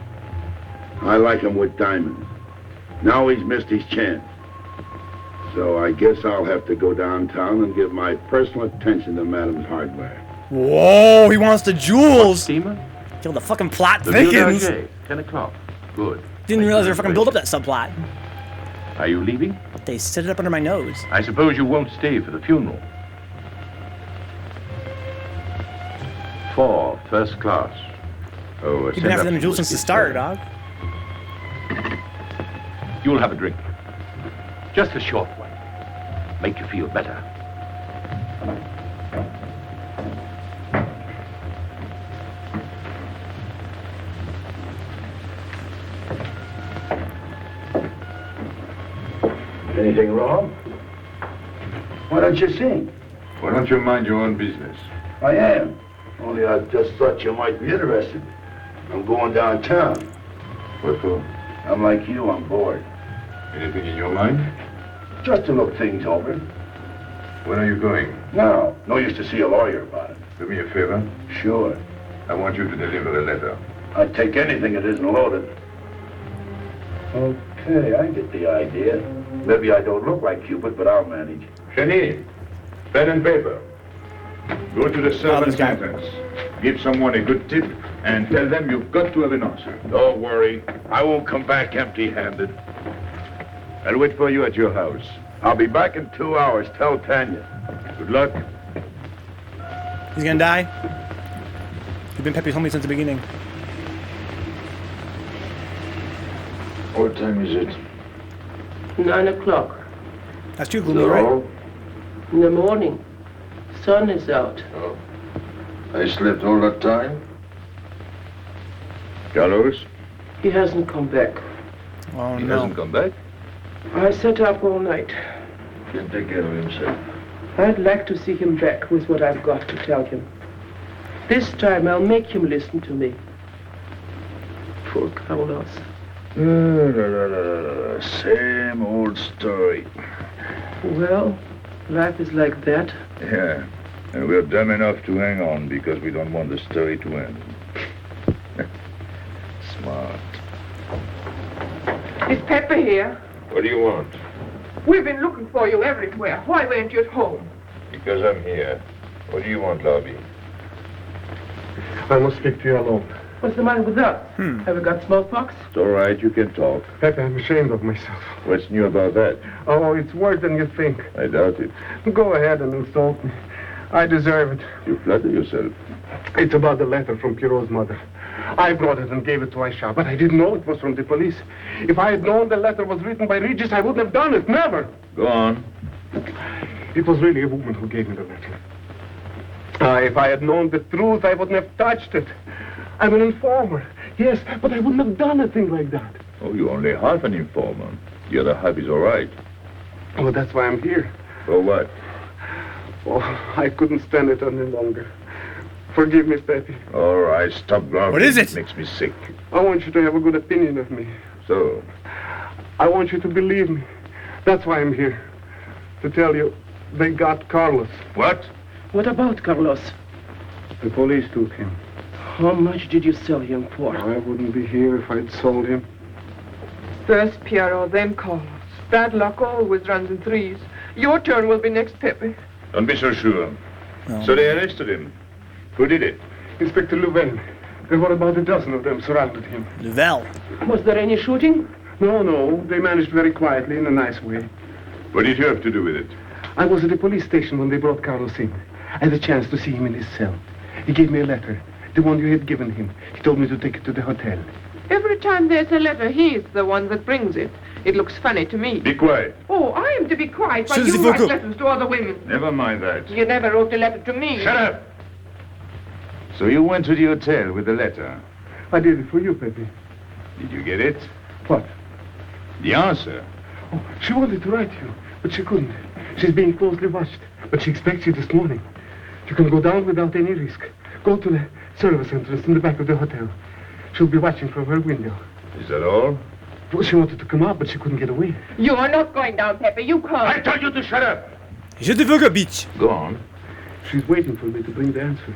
I like him with diamonds. Now he's missed his chance. So I guess I'll have to go downtown and give my personal attention to Madam's hardware. Whoa, he wants the jewels. Steamer? Kill the fucking plot The Ville thickens. d'Algiers, 10 o'clock. Good. Didn't realize they were fucking build up that subplot. Are you leaving? They set it up under my nose. I suppose you won't stay for the funeral. 4, first class. Oh, You've been after them jewels since the start, dog. You'll have a drink. Just a short one. Make you feel better. Anything wrong? Why don't you sing? Why don't you mind your own business? I am. Only I just thought you might be interested. I'm going downtown. What for? I'm like you, I'm bored. Anything in your mind? Just to look things over. When are you going? No use to see a lawyer about it. Do me a favor. Sure. I want you to deliver a letter. I'd take anything that isn't loaded. Okay, I get the idea. Maybe I don't look like Cupid, but I'll manage. Jenny, pen and paper. Go to the servant's entrance. Give someone a good tip and tell them you've got to have an answer. Don't worry. I won't come back empty-handed. I'll wait for you at your house. I'll be back in 2 hours. Tell Tanya. Good luck. He's gonna die. You've been Pepe's homie since the beginning. What time is it? 9 o'clock. That's too gloomy, right? In the morning. Sun is out. Oh. I slept all that time? Carlos? He hasn't come back. Oh, He hasn't come back? I sat up all night. Can take care of himself. I'd like to see him back with what I've got to tell him. This time I'll make him listen to me. Poor Carlos. Same old story. Well, life is like that. Yeah, and we're dumb enough to hang on because we don't want the story to end. Smart. Is Pepe here? What do you want? We've been looking for you everywhere. Why weren't you at home? Because I'm here. What do you want, Lobby? I must speak to you alone. What's the matter with us? Have we got smallpox? It's all right, you can talk. Pepe, I'm ashamed of myself. What's new about that? Oh, it's worse than you think. I doubt it. Go ahead and insult me. I deserve it. You flatter yourself. It's about the letter from Pierrot's mother. I brought it and gave it to Aisha, but I didn't know it was from the police. If I had known the letter was written by Regis, I wouldn't have done it. Never. Go on. It was really a woman who gave me the letter. If I had known the truth, I wouldn't have touched it. I'm an informer. Yes, but I wouldn't have done a thing like that. Oh, you're only half an informer. The other half is all right. Well, that's why I'm here. For what? Oh, I couldn't stand it any longer. Forgive me, Pepe. All right, stop grumbling. What is it? It makes me sick. I want you to have a good opinion of me. So? I want you to believe me. That's why I'm here. To tell you, they got Carlos. What? What about Carlos? The police took him. How much did you sell him for? I wouldn't be here if I'd sold him. First Pierrot, then Carlos. Bad luck always runs in threes. Your turn will be next, Pepe. Don't be so sure. So they arrested him. Who did it? Inspector Louvain. There were about a dozen of them surrounded him. Louvel. Was there any shooting? No. They managed very quietly, in a nice way. What did you have to do with it? I was at the police station when they brought Carlos in. I had a chance to see him in his cell. He gave me a letter, the one you had given him. He told me to take it to the hotel. Every time there's a letter, he's the one that brings it. It looks funny to me. Be quiet. Oh, I am to be quiet, but you write letters to other women. Never mind that. You never wrote a letter to me. Shut up! So you went to the hotel with the letter? I did it for you, Pepe. Did you get it? What? The answer. Oh, she wanted to write you, but she couldn't. She's being closely watched, but she expects you this morning. You can go down without any risk. Go to the service entrance in the back of the hotel. She'll be watching from her window. Is that all? Well, she wanted to come out, but she couldn't get away. You are not going down, Pepe. You can't. I told you to shut up. Shut the fuck up, bitch. Go on. She's waiting for me to bring the answer.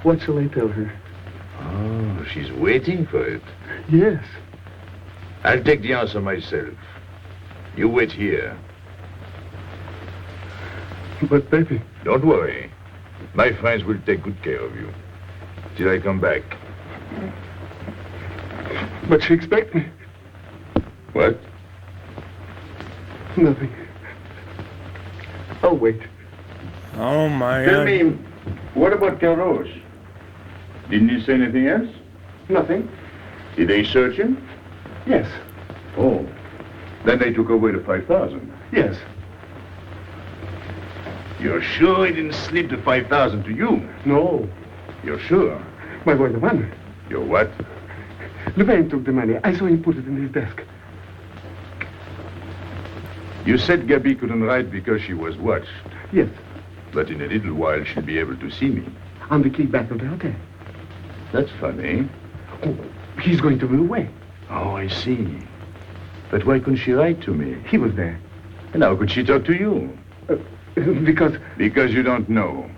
What shall I tell her? Oh, she's waiting for it. Yes. I'll take the answer myself. You wait here. But, Pepe... Don't worry. My friends will take good care of you. Till I come back. But she expects me. What? Nothing. I'll wait. Oh, my Tell God. me, what about Carlos? Didn't he say anything else? Nothing. Did they search him? Yes. Oh. Then they took away the 5,000. Yes. You're sure he didn't slip the 5,000 to you? No. You're sure? My boy, the money. You're what? Louvain took the money. I saw him put it in his desk. You said Gabby couldn't write because she was watched. Yes. But in a little while she'll be able to see me. On the key back of the hotel. That's funny. Oh, he's going to be away. Oh, I see. But why couldn't she write to me? He was there. And how could she talk to you? Because... Because you don't know.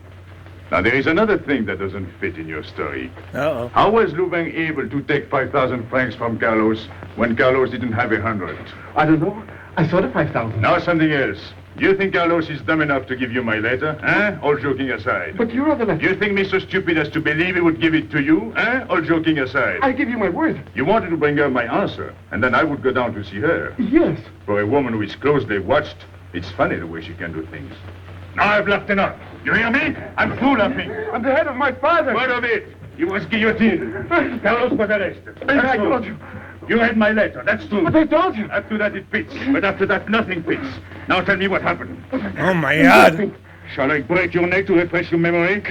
Now, there is another thing that doesn't fit in your story. Uh-oh. How was Louvain able to take 5,000 francs from Carlos when Carlos didn't have 100? I don't know. I saw the 5,000. Now something else. You think Carlos is dumb enough to give you my letter? Eh? All joking aside. But you wrote the letter. You think me so stupid as to believe he would give it to you? Eh? All joking aside. I give you my word. You wanted to bring her my answer, and then I would go down to see her. Yes. For a woman who is closely watched, it's funny the way she can do things. Now I've left enough. You hear me? I'm through laughing. I'm the head of my father. What of it? He was guillotined. Carlos was arrested. I told you. You read my letter, that's true. But I told you. Up to that it fits, but after that nothing fits. Now tell me what happened. Oh, my God. Shall I break your neck to refresh your memory?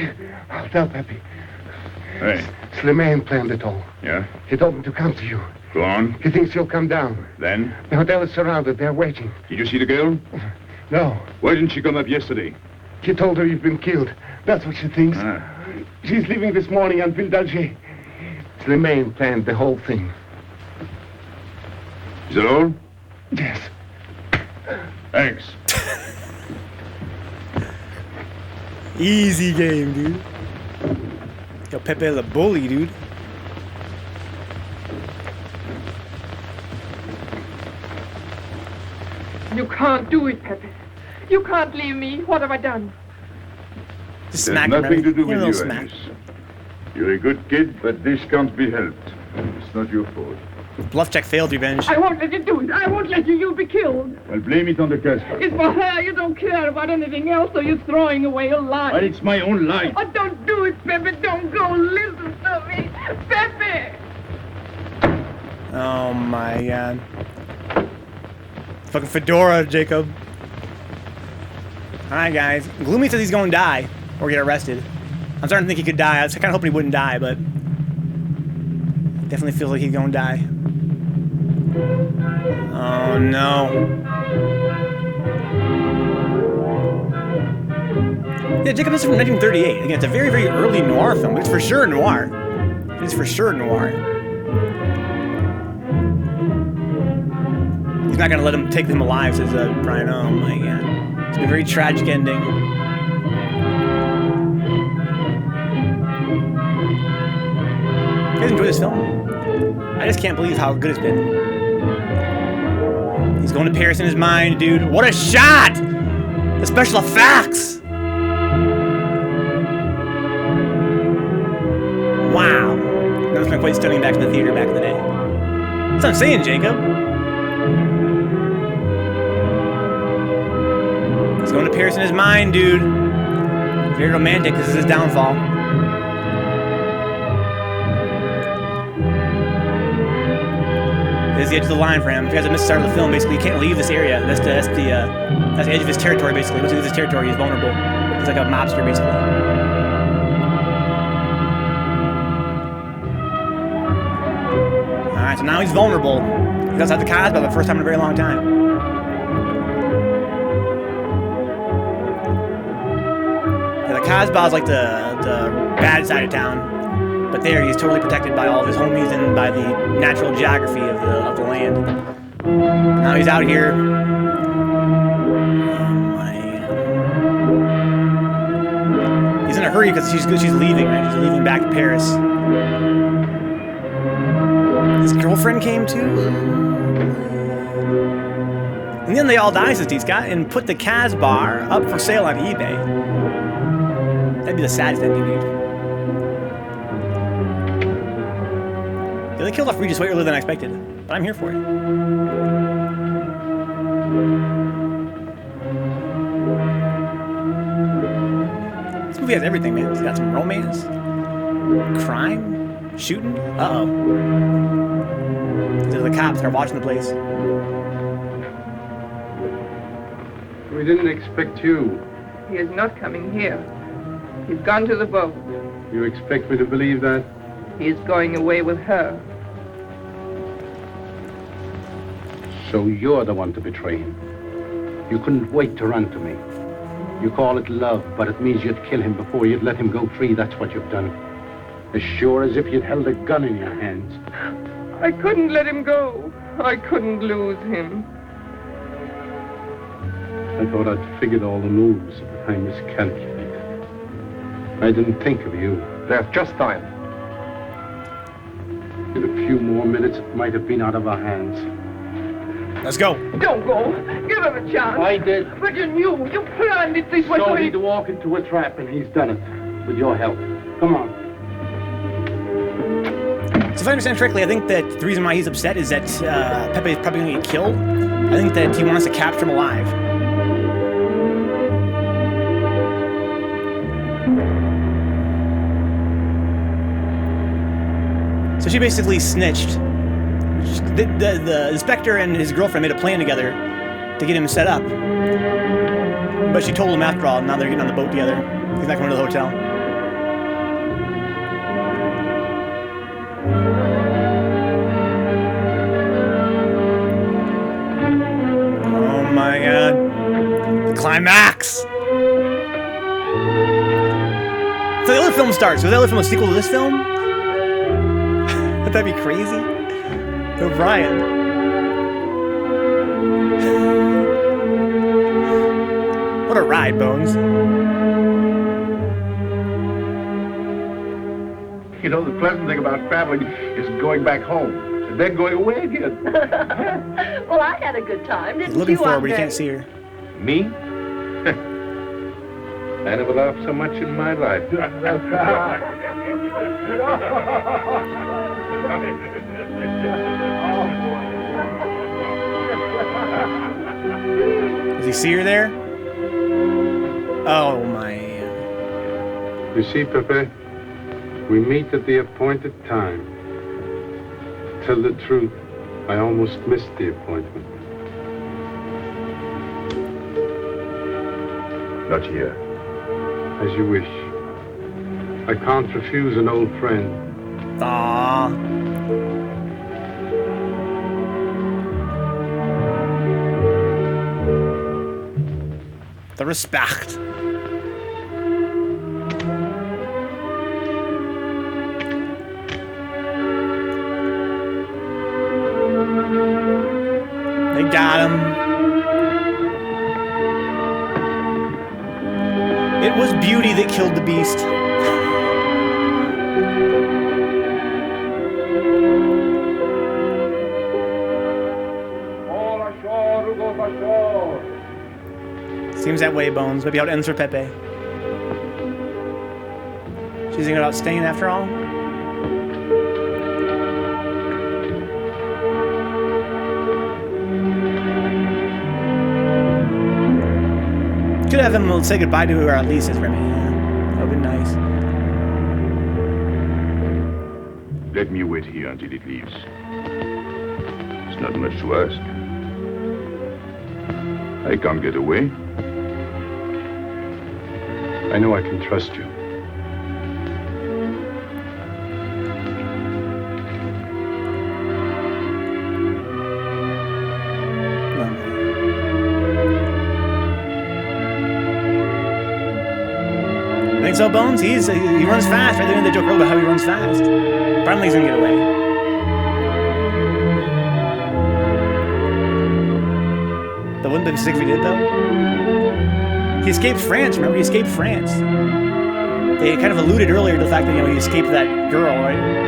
I'll tell Pepe. Hey. Slimane planned it all. Yeah? He told me to come to you. Go on. He thinks you'll come down. Then? The hotel is surrounded. They're waiting. Did you see the girl? No. Why didn't she come up yesterday? He told her you've been killed. That's what she thinks. Ah. She's leaving this morning on Ville d'Alger. Slimane planned the whole thing. Is that all? Yes. Thanks. Easy game, dude. Yo, Pepe's a bully, dude. You can't do it, Pepe. You can't leave me. What have I done? Just There's smack him, nothing to do right? with Yeah, a you, little smack. Alice. You're a good kid, but this can't be helped. It's not your fault. Bluff check failed, revenge. I won't let you do it. I won't let you. You'll be killed. Well, blame it on the Casbah. It's for her. You don't care about anything else, so you're throwing away your life. But it's my own life. Oh, don't do it, Pepe. Don't go. Listen to me. Pepe! Oh, my God. Fucking fedora, Jacob. Alright, guys. Gloomy says he's gonna die or get arrested. I'm starting to think he could die. I was kind of hoping he wouldn't die, but definitely feels like he's gonna die. Oh, no. Yeah, Jacob is from 1938. Again, it's a very, very early noir film, but it's for sure noir. It's for sure noir. He's not gonna let him take them alive, says Brian. Oh my God. It's a very tragic ending. You guys enjoy this film? I just can't believe how good it's been. He's going to Paris in his mind, dude. What a shot! The special effects! Wow. That was quite stunning back in the theater back in the day. That's what I'm saying, Jacob. He's going to Paris in his mind, dude. Very romantic. This is his downfall. This is the edge of the line for him. If you guys have missed the start of the film, basically, he can't leave this area. That's the edge of his territory, basically. Once he leaves his territory, he's vulnerable. He's like a mobster, basically. Alright, so now he's vulnerable. He's outside the Casbah for the first time in a very long time. Yeah, the Casbah is like the bad side of town. But there, he's totally protected by all of his homies and by the natural geography of the land. Now he's out here. He's in a hurry because she's leaving, right? She's leaving back to Paris. His girlfriend came too. And then they all die, says Scott, and put the Casbah up for sale on eBay. That'd be the saddest ending, dude. Yeah, they killed off Regis way earlier than I expected, but I'm here for it. This movie has everything, man. It's got some romance, crime, shooting. Uh-oh. These are the cops that are watching the place. We didn't expect you. He is not coming here. He's gone to the boat. You expect me to believe that? He is going away with her. So you're the one to betray him. You couldn't wait to run to me. You call it love, but it means you'd kill him before you'd let him go free. That's what you've done. As sure as if you'd held a gun in your hands. I couldn't let him go. I couldn't lose him. I thought I'd figured all the moves, but I miscalculated. I didn't think of you. There's just time. In a few more minutes, it might have been out of our hands. Let's go. Don't go. Give him a chance. I did. But you knew. You planned it this way. So he'd walk into a trap, and he's done it. With your help. Come on. So if I understand correctly, I think that the reason why he's upset is that Pepe is probably going to get killed. I think that he wants to capture him alive. So she basically snitched. The inspector and his girlfriend made a plan together to get him set up. But she told him after all, now they're getting on the boat together. He's not going to the hotel. Oh my god. The climax! So the other film starts. So the other film is a sequel to this film? Would that be crazy? O'Brien. What a ride, Bones. You know, the pleasant thing about traveling is going back home. And then going away again. Well, I had a good time, didn't He's looking you, for her, but Andre? he can't see her. Me? I never laughed so much in my life. Does he see her there? Oh my. You see, Pepe, we meet at the appointed time. Tell the truth, I almost missed the appointment. Not here. As you wish. I can't refuse an old friend. Aww. The respect. They got him. It was beauty that killed the beast. All ashore, who goes ashore? Seems that way, Bones. Maybe how it ends for Pepe. She's thinking about staying after all? Could have him say goodbye to her at least as Remy. Yeah, that would be nice. Let me wait here until it leaves. It's not much to ask. I can't get away. I know I can trust you. I think so, Bones? He runs fast, right? They made the joke earlier about how he runs fast. But I don't think he's gonna get away. That wouldn't have been sick if he did, though. He escaped France, remember? He escaped France. They kind of alluded earlier to the fact that, you know, he escaped that girl, right?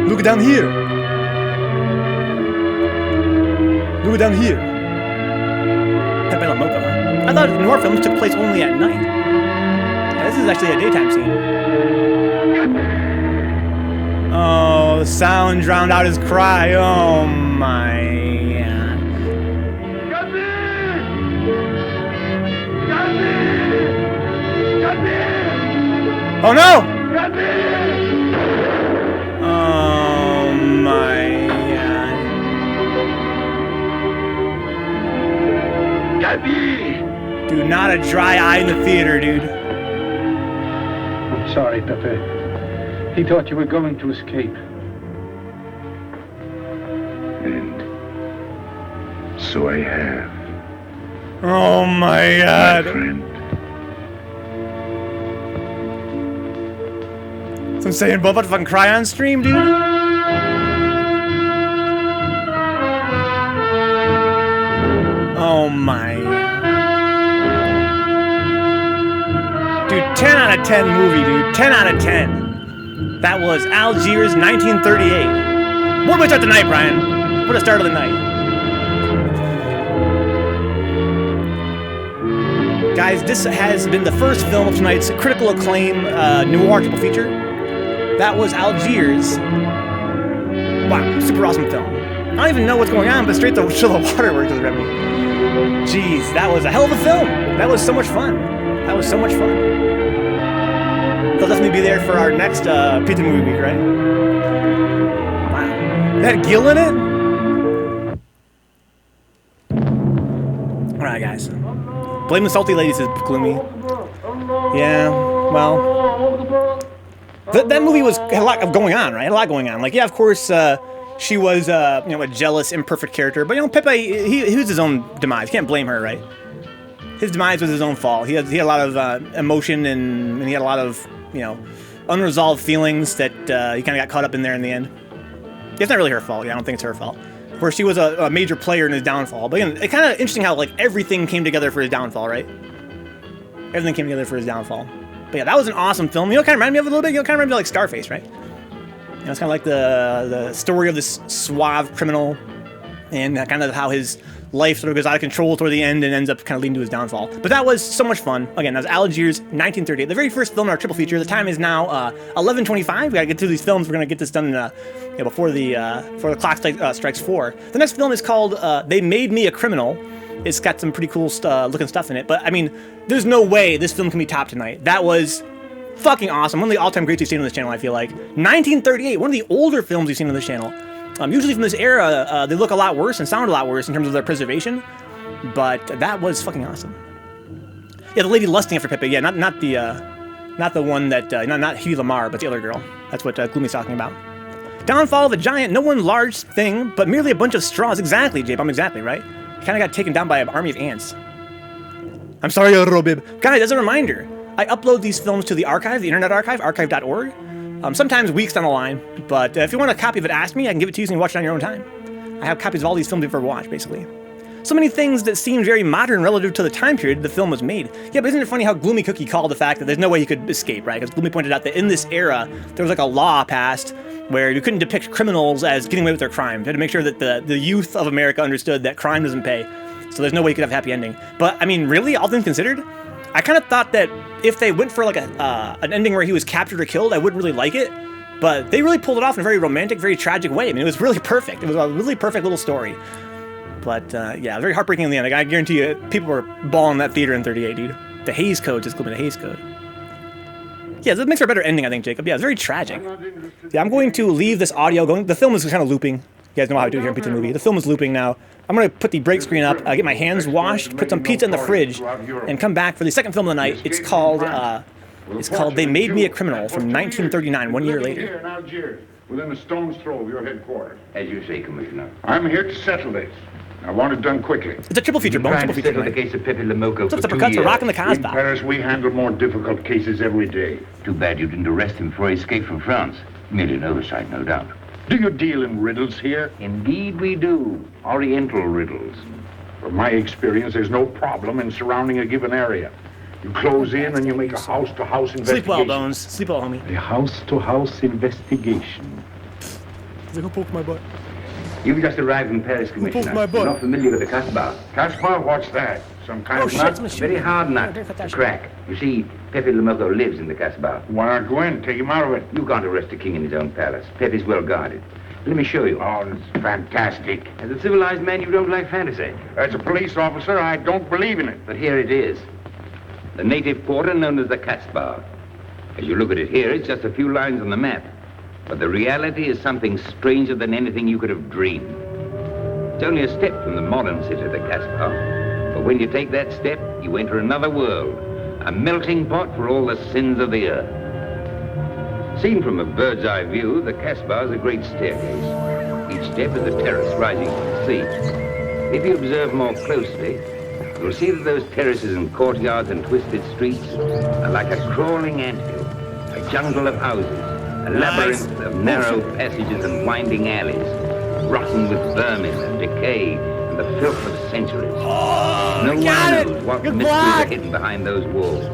Look down here. Look down here. Pepe La Mocha, huh? I thought noir films took place only at night. Yeah, this is actually a daytime scene. Oh, the sound drowned out his cry. Oh my God. Oh no! Oh my God. Dude, not a dry eye in the theater, dude. I'm sorry, Pepe. He thought you were going to escape. And so I have. Oh my God. My friend. So I'm saying, Bob, about to fucking cry on stream, dude. Oh my. Dude, 10 out of 10 movie, dude. 10 out of 10. That was Algiers, 1938. What a way to start the night, Brian. What a start of the night. Guys, this has been the first film of tonight's critical acclaim noir triple feature. That was Algiers. Wow, super awesome film. I don't even know what's going on, but straight to the waterworks is Remy. Jeez, that was a hell of a film. That was so much fun. That was so much fun. They'll definitely be there for our next pizza movie week, right? Wow. That Gil in it? Alright, guys. Blame the salty lady, says Gloomy. Yeah, well... That movie had a lot going on, right? A lot going on. Like, yeah, of course, she was, you know, a jealous, imperfect character. But, you know, Pepe, he was his own demise. You can't blame her, right? His demise was his own fault. He had a lot of emotion and he had a lot of, you know, unresolved feelings that he kind of got caught up in there in the end. It's not really her fault. Yeah, I don't think it's her fault. Where she was a major player in his downfall. But again, it's kind of interesting how, like, everything came together for his downfall, right? Everything came together for his downfall. But yeah, that was an awesome film. You know, kind of reminded me of a little bit. You know, kind of reminded me of like Scarface, right? You know, it's kind of like the story of this suave criminal, and kind of how his life sort of goes out of control toward the end and ends up kind of leading to his downfall. But that was so much fun. Again, that was Algiers, 1938, the very first film in our triple feature. The time is now 11:25. We gotta get through these films. We're gonna get this done you know, before the clock strikes 4. The next film is called They Made Me a Criminal. It's got some pretty cool looking stuff in it. But, I mean, there's no way this film can be topped tonight. That was fucking awesome. One of the all-time greats we've seen on this channel, I feel like. 1938, one of the older films we've seen on this channel. Usually from this era, they look a lot worse and sound a lot worse in terms of their preservation. But that was fucking awesome. Yeah, the lady lusting after Pepe. Yeah, not the one that, not Hedy Lamarr, but the other girl. That's what Gloomy's talking about. Downfall of a giant, no one large thing, but merely a bunch of straws. Exactly, J-Bomb, exactly, right? Kind of got taken down by an army of ants. I'm sorry, Robib. Guys, as a reminder, I upload these films to the archive, the Internet Archive, archive.org. Sometimes weeks down the line, but if you want a copy of it, ask me. I can give it to you so you can watch it on your own time. I have copies of all these films you've ever watched, basically. So many things that seem very modern relative to the time period the film was made. Yeah, but isn't it funny how Gloomy Cookie called the fact that there's no way he could escape, right? Because Gloomy pointed out that in this era, there was like a law passed where you couldn't depict criminals as getting away with their crimes. You had to make sure that the youth of America understood that crime doesn't pay. So there's no way you could have a happy ending. But, I mean, really, all things considered, I kind of thought that if they went for like an ending where he was captured or killed, I wouldn't really like it. But they really pulled it off in a very romantic, very tragic way. I mean, it was really perfect. It was a really perfect little story. But, yeah, very heartbreaking in the end. Like, I guarantee you, people were bawling that theater in 38, dude. The Hays Code, just Gloomy, the Hays Code. Yeah, that makes for a better ending, I think, Jacob. Yeah, it's very tragic. Yeah, I'm going to leave this audio going. The film is kind of looping. You guys know how I do it here in Pizza Movie. The film is looping now. I'm going to put the break screen up, get my hands washed, put some pizza in the fridge, and come back for the second film of the night. It's called They Made Me a Criminal from 1939, 1 year later. within a stone's throw of your headquarters. As you say, Commissioner. I'm here to settle this. I want it done quickly. It's a triple feature, Bone. Triple feature. Settle the case of Pepe Lemoko What's for up, 2 Uppercuts? years. We're rocking the In Casbah. Paris, we handle more difficult cases every day. Too bad you didn't arrest him before he escaped from France. Merely an oversight, no doubt. Do you deal in riddles here? Indeed we do. Oriental riddles. From my experience, there's no problem in surrounding a given area. You close in and you make a house-to-house investigation. Sleep well, Bones. Sleep well, homie. A house-to-house investigation. Who poked my butt? You've just arrived in Paris, Commissioner. my butt? You're not familiar with the Casbah. Casbah, what's that? Some kind of shit, nut? it's machine. Very hard nut to crack. You see, Pepe Lemoko lives in the Casbah. Why not go in? Take him out of it. You can't arrest a king in his own palace. Pepe's well guarded. Let me show you. Oh, it's fantastic. As a civilized man, you don't like fantasy. As a police officer, I don't believe in it. But here it is. The native quarter known as the Casbah. As you look at it here, it's just a few lines on the map. But the reality is something stranger than anything you could have dreamed. It's only a step from the modern city, the Casbah. But when you take that step, you enter another world. A melting pot for all the sins of the earth. Seen from a bird's eye view, the Casbah is a great staircase. Each step is a terrace rising from the sea. If you observe more closely, you'll see that those terraces and courtyards and twisted streets are like a crawling anthill, a jungle of houses, a labyrinth of narrow passages and winding alleys, rotten with vermin and decay and the filth of centuries. No one knows what mysteries are hidden behind those walls.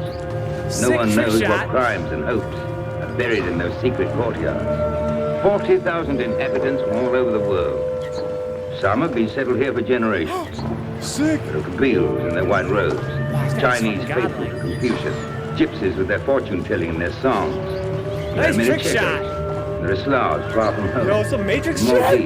No one knows what crimes and hopes are buried in those secret courtyards. 40,000 inhabitants from all over the world. Some have been settled here for generations. Sick. There are Kabyles in their white robes, Chinese faithful to Confucius, gypsies with their fortune-telling and their songs. There are Nice many trick shot. Czechos. There are Slavs far from home. Yo, some Matrix Maltese. shit.